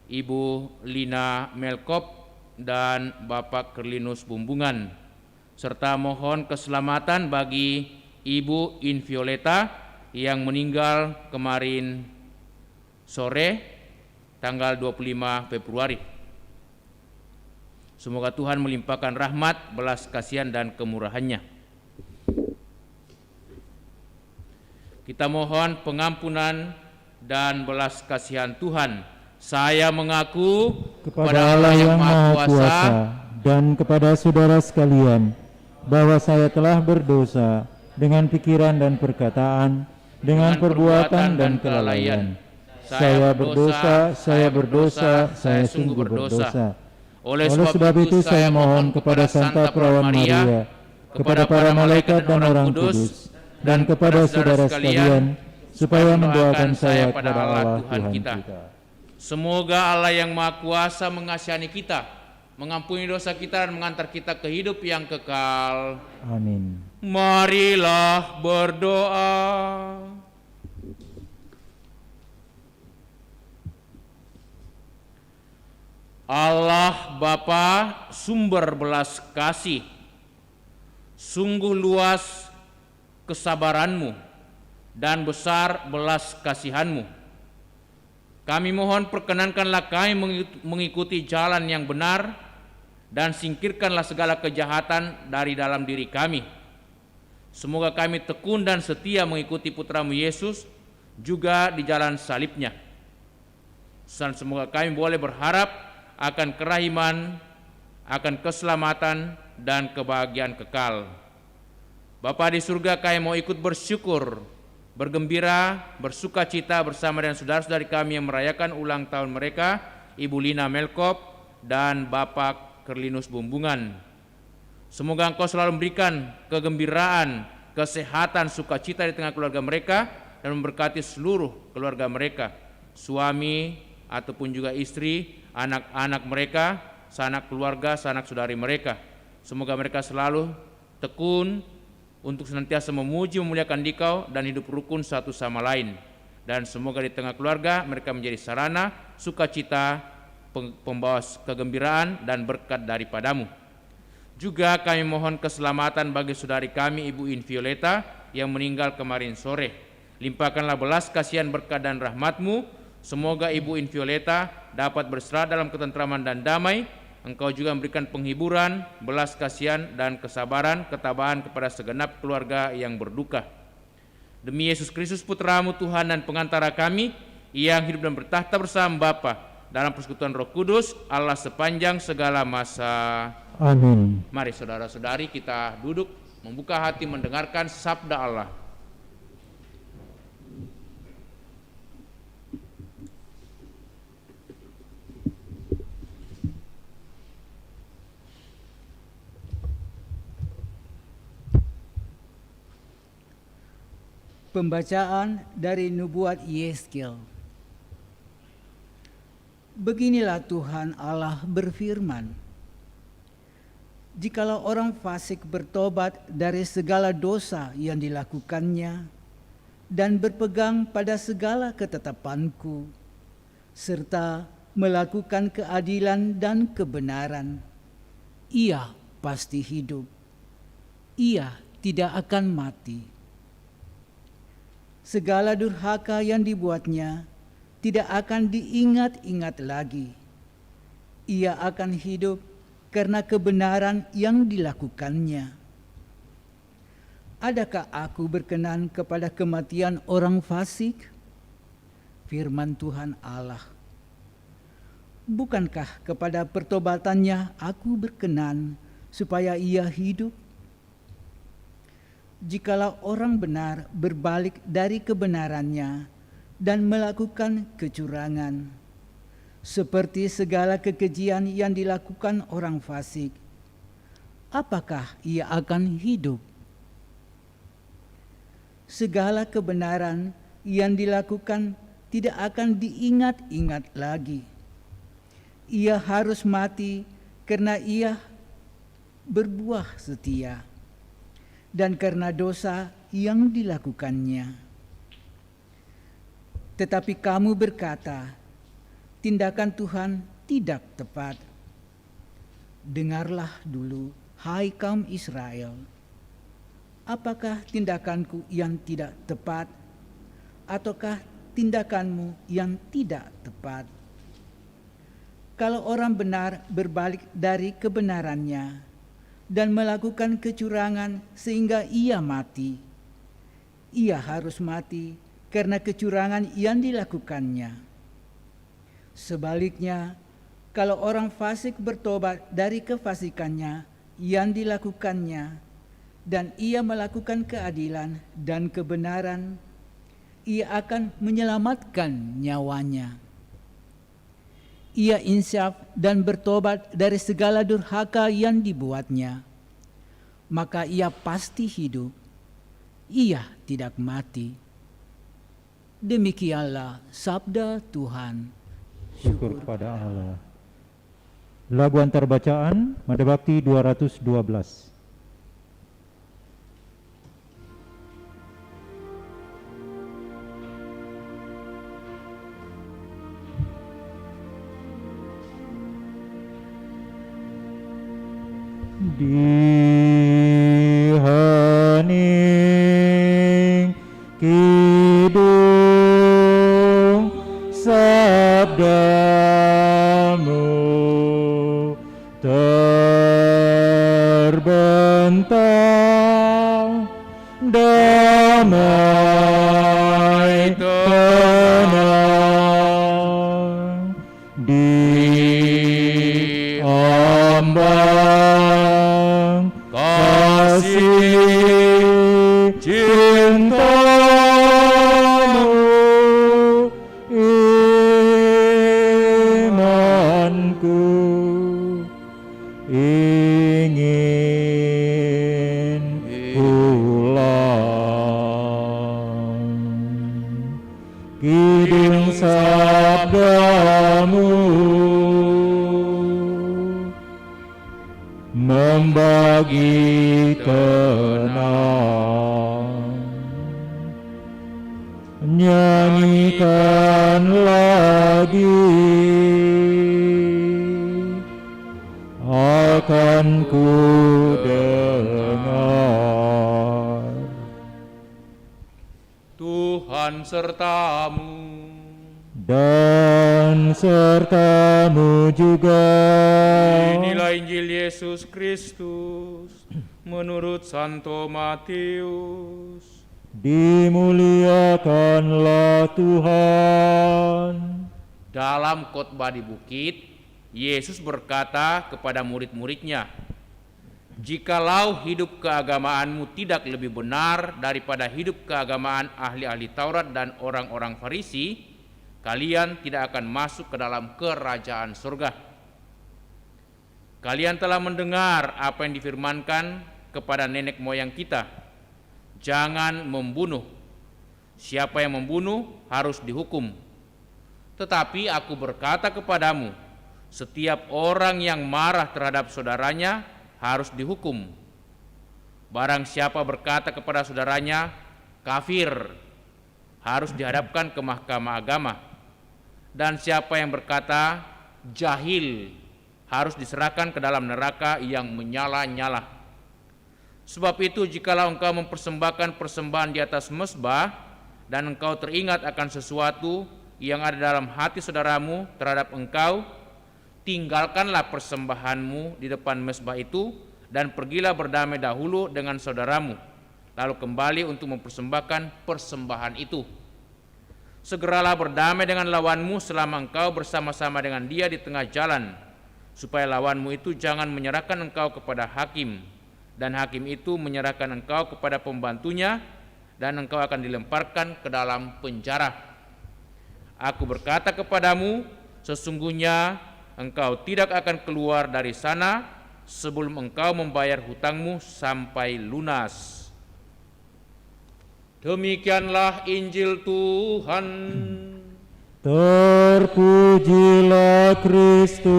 Ibu Lina Melkop dan Bapak Kerlinus Bumbungan, serta mohon keselamatan bagi Ibu Invioleta yang meninggal kemarin sore tanggal 25 Februari. Semoga Tuhan melimpahkan rahmat, belas kasihan dan kemurahannya. Kita mohon pengampunan dan belas kasihan Tuhan. Saya mengaku kepada Allah yang Maha Kuasa dan kepada saudara sekalian bahwa saya telah berdosa dengan pikiran dan perkataan, dengan perbuatan dan kelalaian. Saya berdosa, saya sungguh berdosa. Oleh sebab itu saya mohon kepada Santa Perawan Maria, kepada para malaikat dan orang kudus, dan kepada saudara sekalian, supaya mendoakan saya kepada Allah Tuhan kita. Semoga Allah yang Maha Kuasa mengasihani kita, mengampuni dosa kita dan mengantar kita ke hidup yang kekal. Amin. Marilah berdoa. Allah Bapa sumber belas kasih, sungguh luas kesabaranmu dan besar belas kasihanmu. Kami mohon perkenankanlah kami mengikuti jalan yang benar dan singkirkanlah segala kejahatan dari dalam diri kami. Semoga kami tekun dan setia mengikuti Putramu Yesus juga di jalan salibnya. Dan semoga kami boleh berharap akan kerahiman, akan keselamatan dan kebahagiaan kekal. Bapa di surga, kami mau ikut bersyukur, bergembira, bersuka cita bersama dengan saudara-saudari kami yang merayakan ulang tahun mereka, Ibu Lina Melkop dan Bapak Kerlinus Bumbungan. Semoga Engkau selalu memberikan kegembiraan, kesehatan, sukacita di tengah keluarga mereka dan memberkati seluruh keluarga mereka, suami ataupun juga istri, anak-anak mereka, sanak keluarga, sanak saudari mereka. Semoga mereka selalu tekun untuk senantiasa memuji, memuliakan Dikau dan hidup rukun satu sama lain. Dan semoga di tengah keluarga mereka menjadi sarana sukacita, pembawa kegembiraan dan berkat daripadamu. Juga kami mohon keselamatan bagi saudari kami Ibu Invioleta yang meninggal kemarin sore. Limpahkanlah belas kasihan, berkat dan rahmat-Mu. Semoga Ibu Invioleta dapat berserah dalam ketentraman dan damai. Engkau juga memberikan penghiburan, belas kasihan dan kesabaran, ketabahan kepada segenap keluarga yang berduka. Demi Yesus Kristus Putra-Mu Tuhan dan pengantara kami, yang hidup dan bertahta bersama Bapa dalam persekutuan Roh Kudus, Allah sepanjang segala masa. Amin. Mari saudara-saudari kita duduk, membuka hati mendengarkan sabda Allah. Pembacaan dari Nubuat Yeskel. Beginilah Tuhan Allah berfirman, jikalau orang fasik bertobat dari segala dosa yang dilakukannya dan berpegang pada segala ketetapanku, serta melakukan keadilan dan kebenaran, ia pasti hidup, ia tidak akan mati. Segala durhaka yang dibuatnya tidak akan diingat-ingat lagi. Ia akan hidup karena kebenaran yang dilakukannya. Adakah aku berkenan kepada kematian orang fasik? Firman Tuhan Allah. Bukankah kepada pertobatannya aku berkenan supaya ia hidup? Jikalau orang benar berbalik dari kebenarannya dan melakukan kecurangan, seperti segala kekejian yang dilakukan orang fasik, apakah ia akan hidup? segala kebenaran yang dilakukan tidak akan diingat-ingat lagi. Ia harus mati karena ia berbuah setia dan karena dosa yang dilakukannya. Tetapi kamu berkata, tindakan Tuhan tidak tepat. Dengarlah dulu, hai kaum Israel. Apakah tindakanku yang tidak tepat, ataukah tindakanmu yang tidak tepat? Kalau orang benar berbalik dari kebenarannya dan melakukan kecurangan sehingga ia mati, ia harus mati karena kecurangan yang dilakukannya. Sebaliknya, kalau orang fasik bertobat dari kefasikannya yang dilakukannya dan ia melakukan keadilan dan kebenaran, ia akan menyelamatkan nyawanya. Ia insyaf dan bertobat dari segala durhaka yang dibuatnya, maka ia pasti hidup, ia tidak mati. Demikianlah sabda Tuhan. Syukur kepada Allah. Lagu antar bacaan, Mada Bakti 212. Di hening kidung sabdamu terbentang damai tenang di ambang kasih cintamu, imanku ingin pulang. Kidung sabdamu membagi tenang, nyanyikan lagi, akan ku dengar. Tuhan sertamu Dan sertamu juga. Inilah Injil Yesus Kristus menurut Santo Matius. Dimuliakanlah Tuhan. Dalam khotbah di bukit, Yesus berkata kepada murid-muridnya, "Jikalau hidup keagamaanmu tidak lebih benar daripada hidup keagamaan ahli-ahli Taurat dan orang-orang Farisi, kalian tidak akan masuk ke dalam kerajaan surga. Kalian telah mendengar apa yang difirmankan kepada nenek moyang kita, jangan membunuh. Siapa yang membunuh harus dihukum. Tetapi aku berkata kepadamu, setiap orang yang marah terhadap saudaranya harus dihukum. Barang siapa berkata kepada saudaranya, kafir, harus dihadapkan ke mahkamah agama. Dan siapa yang berkata jahil harus diserahkan ke dalam neraka yang menyala-nyala. Sebab itu jikalau engkau mempersembahkan persembahan di atas mezbah dan engkau teringat akan sesuatu yang ada dalam hati saudaramu terhadap engkau, tinggalkanlah persembahanmu di depan mezbah itu dan pergilah berdamai dahulu dengan saudaramu, lalu kembali untuk mempersembahkan persembahan itu. Segeralah berdamai dengan lawanmu selama engkau bersama-sama dengan dia di tengah jalan, supaya lawanmu itu jangan menyerahkan engkau kepada hakim, dan hakim itu menyerahkan engkau kepada pembantunya, dan engkau akan dilemparkan ke dalam penjara. Aku berkata kepadamu, sesungguhnya engkau tidak akan keluar dari sana sebelum engkau membayar hutangmu sampai lunas." Demikianlah Injil Tuhan. Terpujilah Kristus.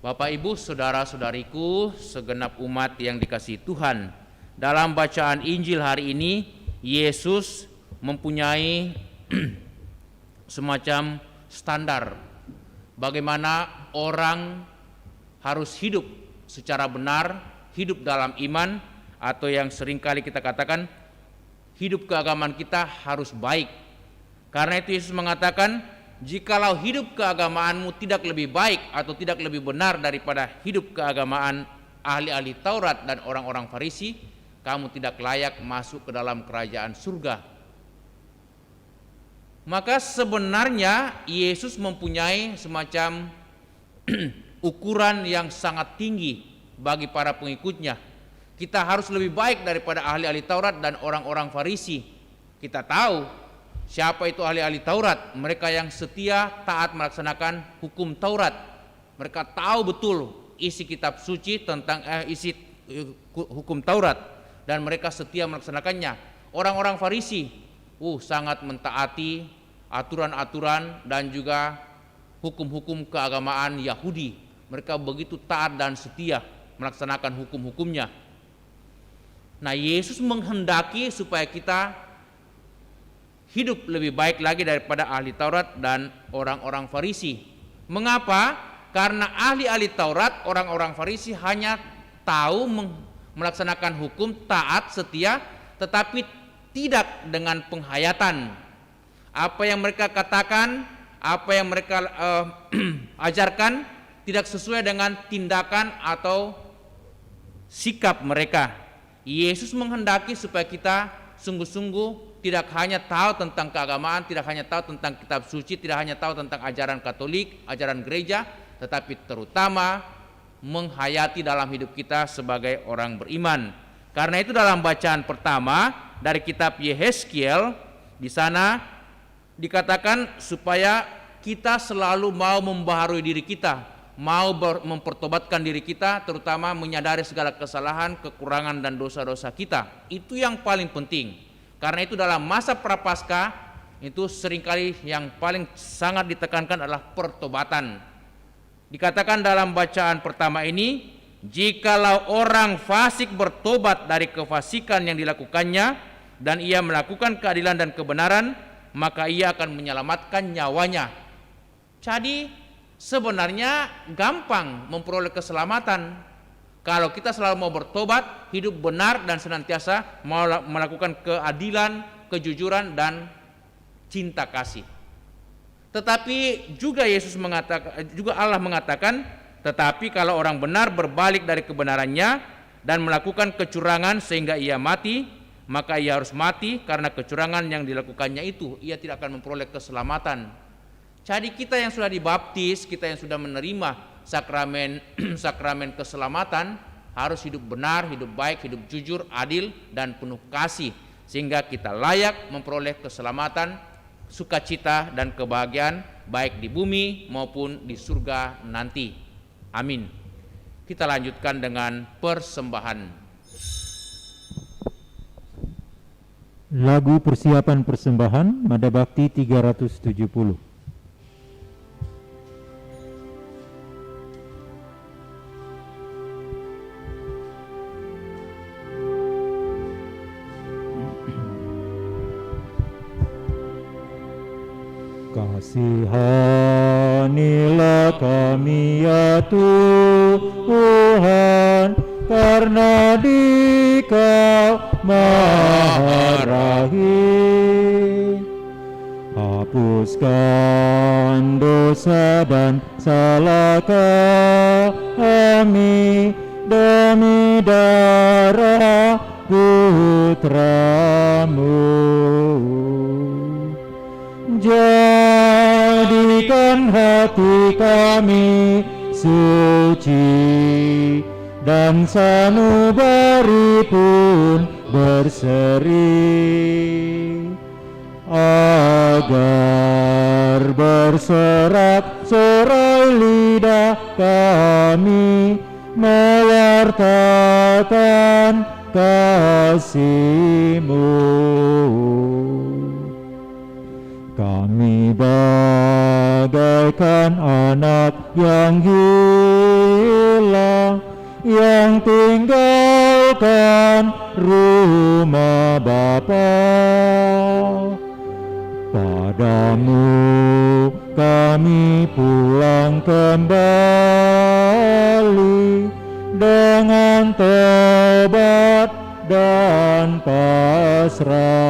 Bapak, Ibu, saudara-saudariku, segenap umat yang dikasihi Tuhan, dalam bacaan Injil hari ini, Yesus mempunyai semacam standar bagaimana orang harus hidup secara benar, hidup dalam iman, atau yang seringkali kita katakan hidup keagamaan kita harus baik. Karena itu Yesus mengatakan, jikalau hidup keagamaanmu tidak lebih baik atau tidak lebih benar daripada hidup keagamaan ahli-ahli Taurat dan orang-orang Farisi, kamu tidak layak masuk ke dalam kerajaan surga. Maka sebenarnya Yesus mempunyai semacam ukuran yang sangat tinggi bagi para pengikutnya. Kita harus lebih baik daripada ahli-ahli Taurat dan orang-orang Farisi. Kita tahu siapa itu ahli-ahli Taurat, mereka yang setia taat melaksanakan hukum Taurat. Mereka tahu betul isi kitab suci tentang isi hukum Taurat dan mereka setia melaksanakannya. Orang-orang Farisi sangat mentaati aturan-aturan dan juga hukum-hukum keagamaan Yahudi. Mereka begitu taat dan setia melaksanakan hukum-hukumnya. Nah, Yesus menghendaki supaya kita hidup lebih baik lagi daripada ahli Taurat dan orang-orang Farisi. Mengapa? Karena ahli-ahli Taurat, orang-orang Farisi hanya tahu melaksanakan hukum, taat, setia, tetapi tidak dengan penghayatan. Apa yang mereka katakan, apa yang mereka ajarkan tidak sesuai dengan tindakan atau sikap mereka. Yesus menghendaki supaya kita sungguh-sungguh tidak hanya tahu tentang keagamaan, tidak hanya tahu tentang kitab suci, tidak hanya tahu tentang ajaran Katolik, ajaran gereja, tetapi terutama menghayati dalam hidup kita sebagai orang beriman. Karena itu dalam bacaan pertama dari kitab Yehezkiel, di sana dikatakan supaya kita selalu mau membaharui diri kita, mau mempertobatkan diri kita, terutama menyadari segala kesalahan, kekurangan dan dosa-dosa kita. Itu yang paling penting. Karena itu dalam masa prapaskah itu seringkali yang paling sangat ditekankan adalah pertobatan. Dikatakan dalam bacaan pertama ini, jikalau orang fasik bertobat dari kefasikan yang dilakukannya dan ia melakukan keadilan dan kebenaran, maka ia akan menyelamatkan nyawanya. Jadi sebenarnya gampang memperoleh keselamatan kalau kita selalu mau bertobat, hidup benar dan senantiasa mau melakukan keadilan, kejujuran dan cinta kasih. Tetapi juga Yesus mengatakan, juga Allah mengatakan, tetapi kalau orang benar berbalik dari kebenarannya dan melakukan kecurangan sehingga ia mati, maka ia harus mati karena kecurangan yang dilakukannya itu, ia tidak akan memperoleh keselamatan. Jadi kita yang sudah dibaptis, kita yang sudah menerima sakramen keselamatan harus hidup benar, hidup baik, hidup jujur, adil dan penuh kasih, sehingga kita layak memperoleh keselamatan, sukacita dan kebahagiaan baik di bumi maupun di surga nanti. Amin. Kita lanjutkan dengan persembahan. Lagu persiapan persembahan, Mada Bakti 370. Kasihanilah kami ya Tuhan, karena Dikau Maha Rahim. Hapuskan dosa dan salah kami demi darah Putra-Mu. Jadikan hati kami suci dan sanubari pun berseri, agar bersorak-sorai lidah kami mewartakan kasih-Mu. Kami bagaikan anak yang hilang, yang tinggalkan rumah Bapa. Padamu kami pulang kembali dengan tobat dan pasrah.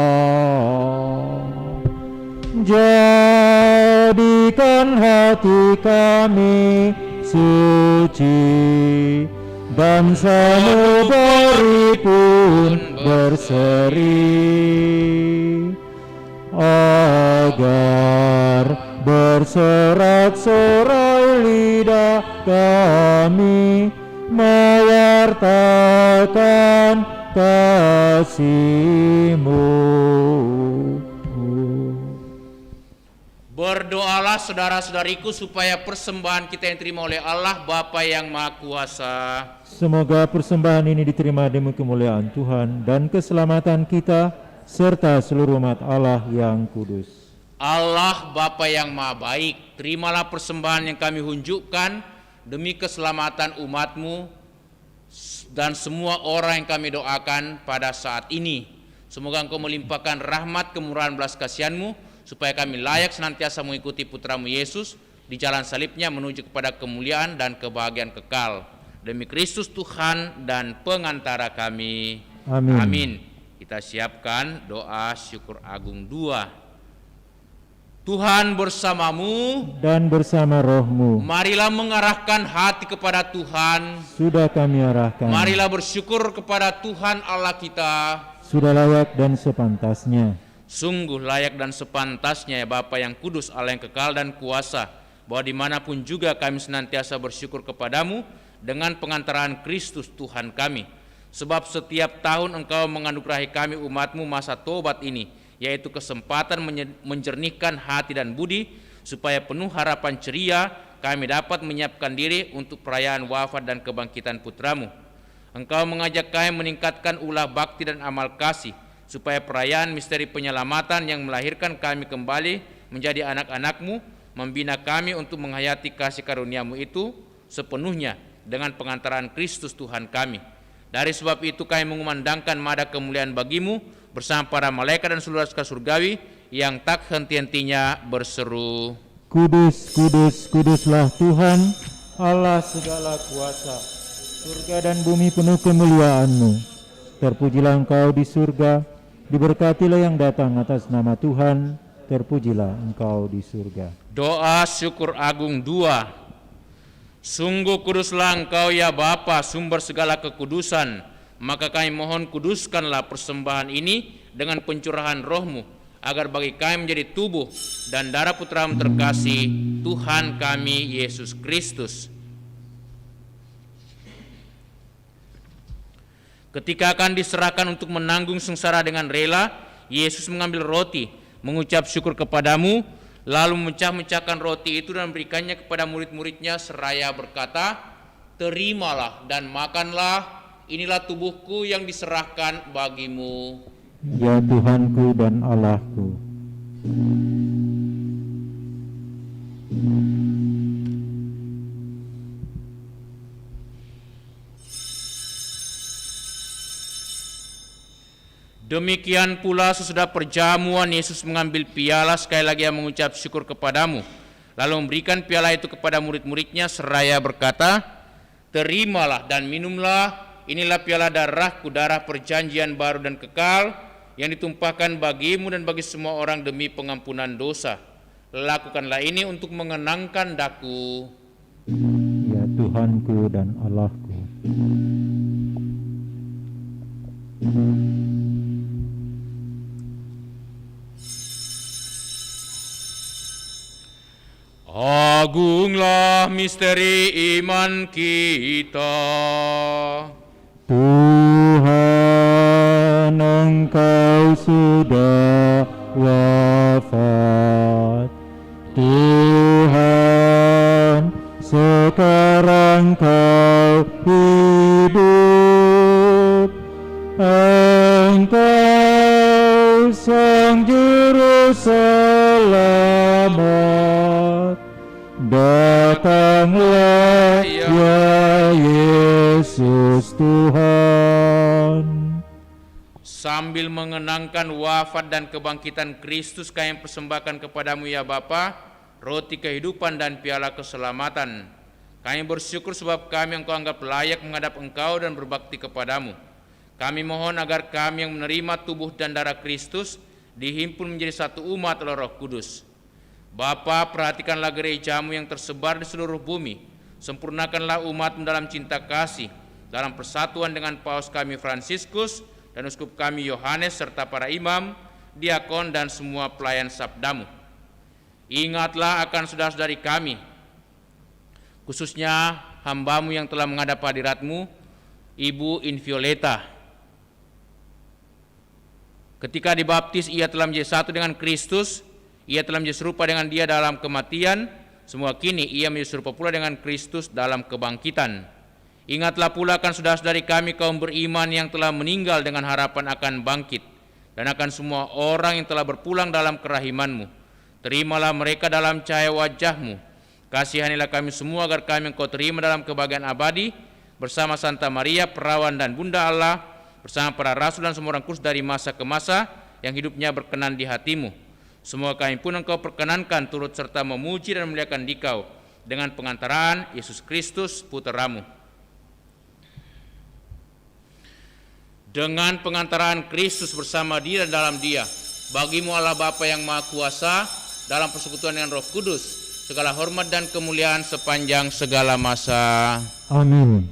Jadikan hati kami suci dan sanubari pun berseri, agar bersorak-sorai lidah kami mewartakan kasih-Mu. Berdoalah saudara-saudariku supaya persembahan kita yang terima oleh Allah Bapa yang Maha Kuasa. Semoga persembahan ini diterima demi kemuliaan Tuhan dan keselamatan kita serta seluruh umat Allah yang kudus. Allah Bapa yang Maha Baik, terimalah persembahan yang kami hunjukkan demi keselamatan umat-Mu dan semua orang yang kami doakan pada saat ini. Semoga Engkau melimpahkan rahmat, kemurahan, belas kasihan-Mu, supaya kami layak senantiasa mengikuti Putra-Mu Yesus di jalan salibnya menuju kepada kemuliaan dan kebahagiaan kekal. Demi Kristus Tuhan dan pengantara kami. Amin. Amin. Kita siapkan doa syukur agung 2. Tuhan bersamamu Dan bersama roh-Mu. Marilah mengarahkan hati kepada Tuhan. Sudah kami arahkan. Marilah bersyukur kepada Tuhan Allah kita. Sudah layak dan sepantasnya. Sungguh layak dan sepantasnya ya Bapa yang kudus, Allah yang kekal dan kuasa, bahwa dimanapun juga kami senantiasa bersyukur kepadamu dengan pengantaran Kristus Tuhan kami. Sebab setiap tahun Engkau menganugerahi kami umat-Mu masa tobat ini, yaitu kesempatan menjernihkan hati dan budi, supaya penuh harapan ceria kami dapat menyiapkan diri untuk perayaan wafat dan kebangkitan Putra-Mu. Engkau mengajak kami meningkatkan ulah bakti dan amal kasih, supaya perayaan misteri penyelamatan yang melahirkan kami kembali menjadi anak-anak-Mu, membina kami untuk menghayati kasih karunia-Mu itu sepenuhnya dengan pengantaran Kristus Tuhan kami. Dari sebab itu kami mengumandangkan mada kemuliaan bagi-Mu bersama para malaikat dan seluruh rakyat surgawi yang tak henti-hentinya berseru, Kudus, kudus, kuduslah Tuhan, Allah segala kuasa. Surga dan bumi penuh kemuliaan-Mu. Terpujilah Engkau di surga, diberkatilah yang datang atas nama Tuhan, terpujilah Engkau di surga. Doa syukur agung 2. Sungguh kuduslah Engkau ya Bapa, sumber segala kekudusan. Maka kami mohon kuduskanlah persembahan ini dengan pencurahan roh-Mu, agar bagi kami menjadi tubuh dan darah Putra-Mu terkasih, Tuhan kami Yesus Kristus. Ketika akan diserahkan untuk menanggung sengsara dengan rela, Yesus mengambil roti, mengucap syukur kepadamu, lalu memecah-mecahkan roti itu dan memberikannya kepada murid-muridnya seraya berkata, terimalah dan makanlah, inilah tubuhku yang diserahkan bagimu. Ya Tuhanku dan Allahku. Demikian pula sesudah perjamuan Yesus mengambil piala, sekali lagi mengucap syukur kepadamu, lalu memberikan piala itu kepada murid-muridnya seraya berkata, terimalah dan minumlah, inilah piala darahku, darah perjanjian baru dan kekal, yang ditumpahkan bagimu dan bagi semua orang demi pengampunan dosa. Lakukanlah ini untuk mengenangkan daku. Ya Tuhanku dan Allahku. Agunglah misteri iman kita. Tuhan, Engkau sudah wafat. Tuhan, sekarang Kau Engkau Sang Juru Selamat, datanglah ya Yesus Tuhan. Sambil mengenangkan wafat dan kebangkitan Kristus, kami persembahkan kepadamu ya Bapa, roti kehidupan dan piala keselamatan. Kami bersyukur sebab kami Engkau anggap layak menghadap Engkau dan berbakti kepadamu. Kami mohon agar kami yang menerima tubuh dan darah Kristus dihimpun menjadi satu umat oleh Roh Kudus. Bapa, perhatikanlah gerejamu yang tersebar di seluruh bumi. Sempurnakanlah umatmu dalam cinta kasih, dalam persatuan dengan Paus kami Fransiskus dan Uskup kami Yohanes serta para imam, diakon dan semua pelayan sabdamu. Ingatlah akan saudara-saudari kami, khususnya hambamu yang telah menghadap hadiratmu, Ibu Invioleta. Ketika dibaptis, ia telah menjadi satu dengan Kristus, ia telah menjadi serupa dengan Dia dalam kematian, semua kini ia menjadi serupa pula dengan Kristus dalam kebangkitan. Ingatlah pula akan saudara-saudari kami kaum beriman yang telah meninggal dengan harapan akan bangkit, dan akan semua orang yang telah berpulang dalam kerahiman-Mu. Terimalah mereka dalam cahaya wajah-Mu. Kasihanilah kami semua agar kami Engkau terima dalam kebahagiaan abadi, bersama Santa Maria, Perawan dan Bunda Allah, bersama para rasul dan semua orang kudus dari masa ke masa yang hidupnya berkenan di hati-Mu. Semua kami pun Engkau perkenankan turut serta memuji dan memuliakan Dikau dengan pengantaraan Yesus Kristus Putra-Mu. Dengan pengantaraan Kristus bersama Dia dan dalam Dia, bagi-Mu Allah Bapa yang Maha Kuasa, dalam persekutuan dengan Roh Kudus, segala hormat dan kemuliaan sepanjang segala masa. Amin.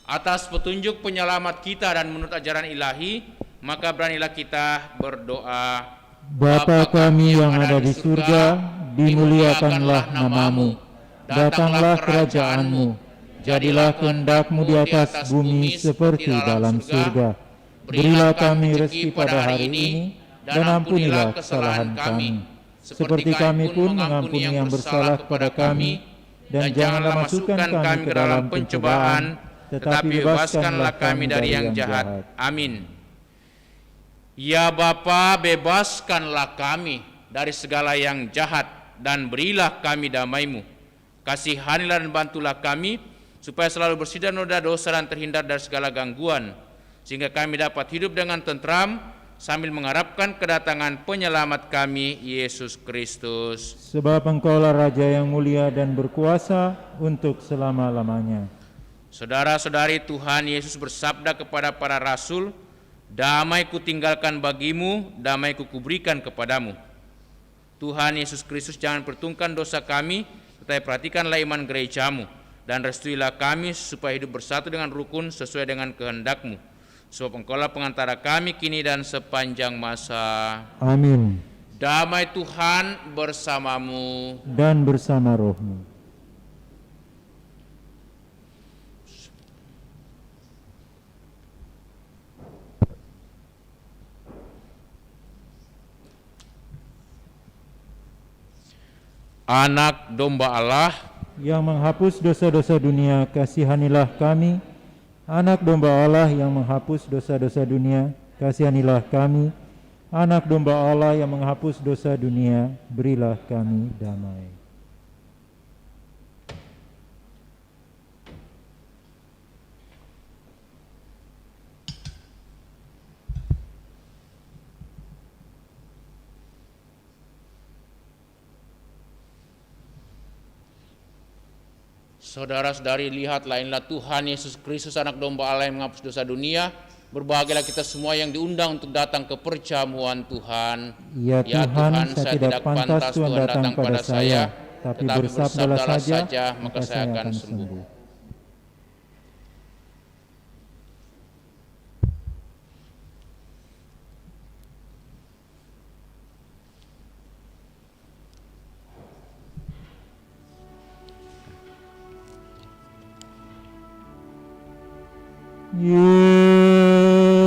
Atas petunjuk penyelamat kita dan menurut ajaran ilahi, maka beranilah kita berdoa. Bapa kami yang ada di surga, dimuliakanlah nama-Mu. Datanglah kerajaan-Mu. Jadilah kehendak-Mu di atas bumi seperti dalam surga. Berilah kami rezeki pada hari ini, dan ampunilah kesalahan kami, seperti kami pun mengampuni yang bersalah kepada kami. Dan janganlah masukkan kami ke dalam pencobaan, tetapi bebaskanlah kami dari yang jahat. Amin. Ya Bapa, bebaskanlah kami dari segala yang jahat dan berilah kami damai-Mu. Kasihanilah dan bantulah kami supaya selalu bersih dari noda dosa dan terhindar dari segala gangguan, sehingga kami dapat hidup dengan tentram sambil mengharapkan kedatangan penyelamat kami, Yesus Kristus. Sebab Engkaulah Raja yang mulia dan berkuasa untuk selama-lamanya. Saudara-saudari, Tuhan Yesus bersabda kepada para rasul, "Damai kutinggalkan bagimu, damai kuberikan kepadamu." Tuhan Yesus Kristus, jangan perhitungkan dosa kami, tetapi perhatikanlah iman gerejamu, dan restuilah kami supaya hidup bersatu dengan rukun sesuai dengan kehendak-Mu. Sebab Engkaulah pengantara kami kini dan sepanjang masa. Amin. Damai Tuhan bersamamu. Dan bersama rohmu. Anak domba Allah yang menghapus dosa-dosa dunia, kasihanilah kami. Anak domba Allah yang menghapus dosa-dosa dunia, kasihanilah kami. Anak domba Allah yang menghapus dosa dunia, berilah kami damai. Saudara-saudari, lihatlah, inilah Tuhan Yesus Kristus, anak domba Allah yang menghapus dosa dunia. Berbahagialah kita semua yang diundang untuk datang ke perjamuan Tuhan. Ya Tuhan, saya tidak pantas Tuhan datang pada saya, tapi bersabdalah saja, maka saya akan sembuh.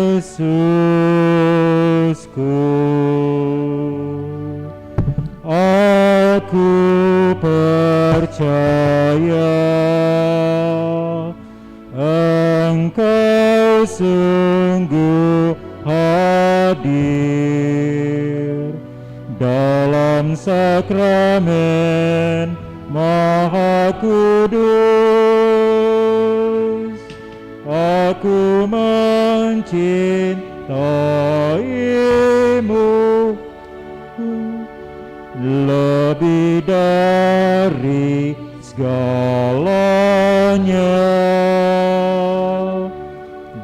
Yesusku, aku percaya Engkau sungguh sakramen Maha Kudus, aku mencintaimu lebih dari segalanya,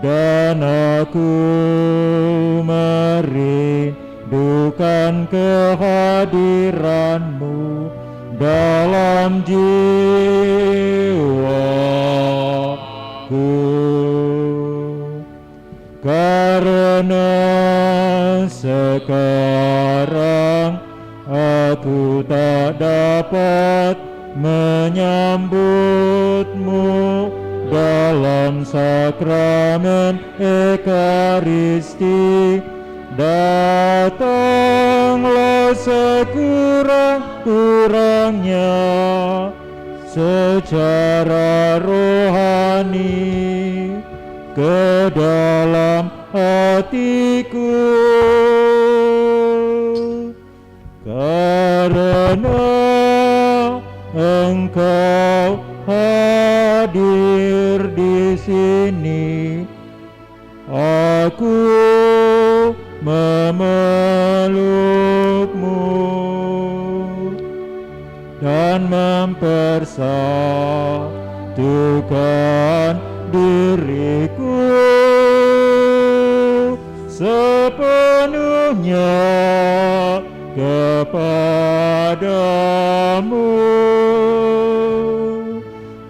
dan aku merindukan kehadiranmu dalam jiwaku, karena sekarang aku tak dapat menyambutmu dalam sakramen Ekaristi. Datanglah sekurang-kurangnya secara rohani ke dalam hatiku, karena Engkau hadir di sini. Aku memelukmu dan mempersatukan diriku sepenuhnya kepadamu.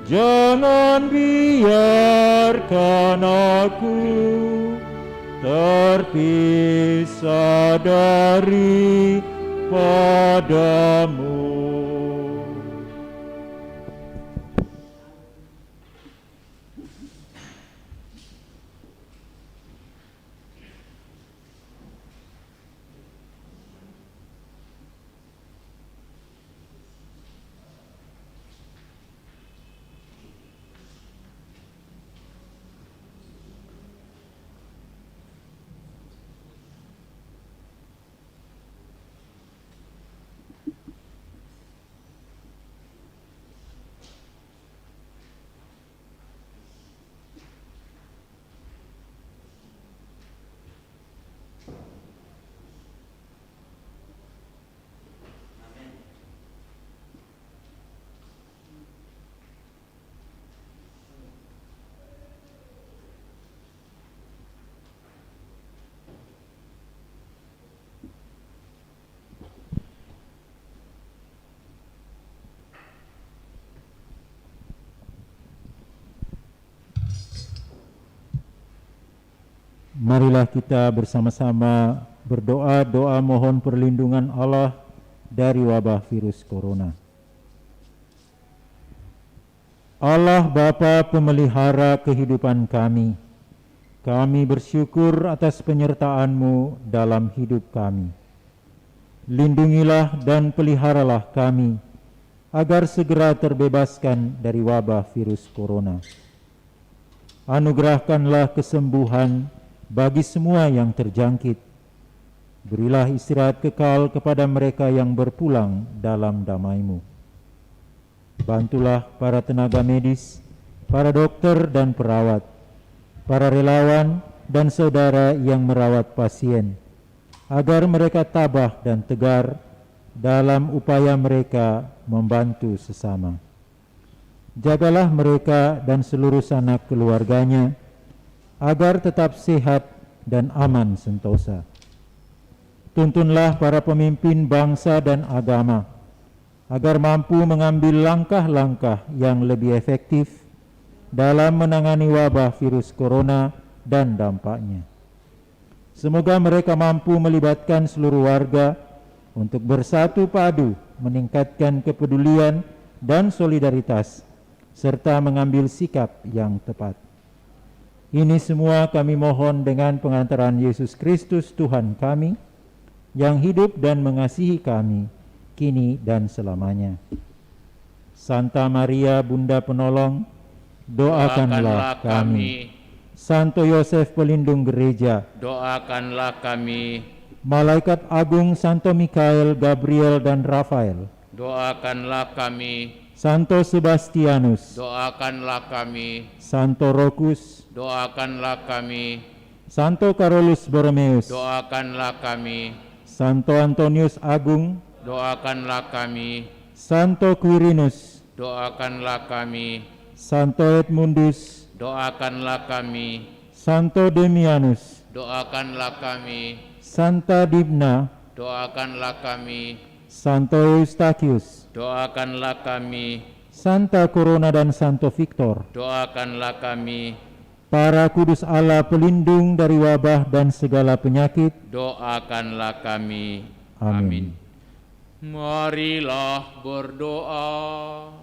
Jangan biarkan aku terpisah daripadamu. Marilah kita bersama-sama berdoa doa mohon perlindungan Allah dari wabah virus corona. Allah Bapa pemelihara kehidupan kami, kami bersyukur atas penyertaan-Mu dalam hidup kami. Lindungilah dan peliharalah kami, agar segera terbebaskan dari wabah virus corona. Anugerahkanlah kesembuhan bagi semua yang terjangkit. Berilah istirahat kekal kepada mereka yang berpulang dalam damai-Mu. Bantulah para tenaga medis, para dokter dan perawat, para relawan dan saudara yang merawat pasien, agar mereka tabah dan tegar dalam upaya mereka membantu sesama. Jagalah mereka dan seluruh sanak keluarganya, agar tetap sehat dan aman sentosa. Tuntunlah para pemimpin bangsa dan agama, agar mampu mengambil langkah-langkah yang lebih efektif dalam menangani wabah virus corona dan dampaknya. Semoga mereka mampu melibatkan seluruh warga untuk bersatu padu meningkatkan kepedulian dan solidaritas, serta mengambil sikap yang tepat. Ini semua kami mohon dengan pengantaran Yesus Kristus Tuhan kami, yang hidup dan mengasihi kami, kini dan selamanya. Santa Maria Bunda Penolong, doakanlah kami. Santo Yosef Pelindung Gereja, doakanlah kami. malaikat agung Santo Mikael, Gabriel, dan Rafael, doakanlah kami. Santo Sebastianus, Doakanlah kami. Santo Rokus, Doakanlah kami. Santo Carolus Borromeus, Doakanlah kami. Santo Antonius Agung, Doakanlah kami. Santo Quirinus, Doakanlah kami. Santo Edmundus, Doakanlah kami. Santo Demianus, Doakanlah kami. Santa Dibna, Doakanlah kami. Santo Eustachius, Doakanlah kami. Santa Corona dan Santo Victor, Doakanlah kami. para kudus Allah pelindung dari wabah dan segala penyakit, Doakanlah kami. Amin. Marilah berdoa.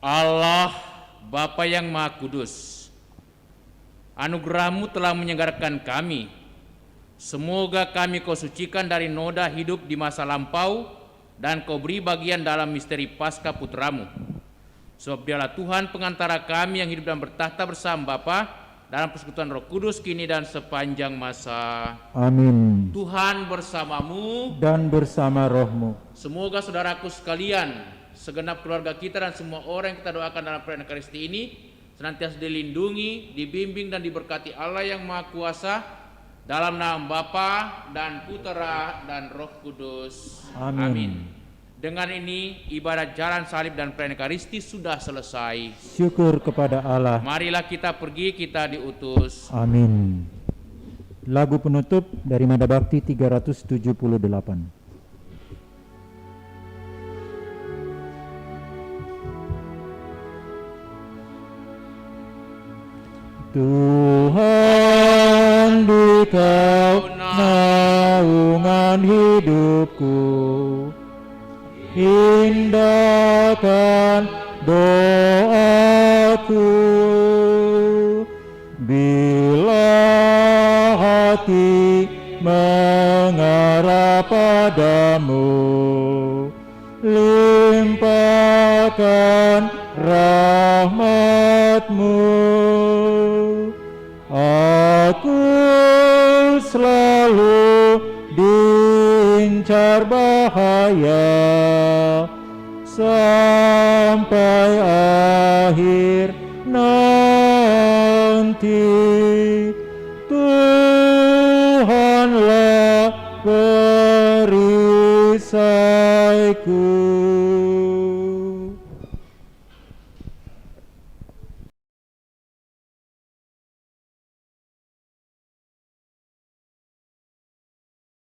Allah Bapa yang Maha Kudus, anugerah-Mu telah menyegarkan kami. Semoga kami Kau sucikan dari noda hidup di masa lampau dan Kau beri bagian dalam misteri Paskah Putra-Mu. Sebab Dialah Tuhan pengantara kami yang hidup dan bertahta bersama Bapa dalam persekutuan Roh Kudus kini dan sepanjang masa. Amin. Tuhan bersamamu. Dan bersama rohmu. Semoga saudaraku sekalian, segenap keluarga kita dan semua orang yang kita doakan dalam perayaan Ekaristi ini senantiasa dilindungi, dibimbing dan diberkati Allah yang Maha Kuasa dalam nama Bapa dan Putera dan Roh Kudus. Amin. Dengan ini ibadat jalan salib dan perayaan Ekaristi sudah selesai. Syukur kepada Allah. Marilah kita pergi, kita diutus. Amin. Lagu penutup dari Nada Bakti 378. Tuhan di Kau naungan hidupku, indahkan doaku. Bila hati mengarah padamu, limpahkan rahmat-Mu. Aku selalu diincar bahaya sampai akhir nanti.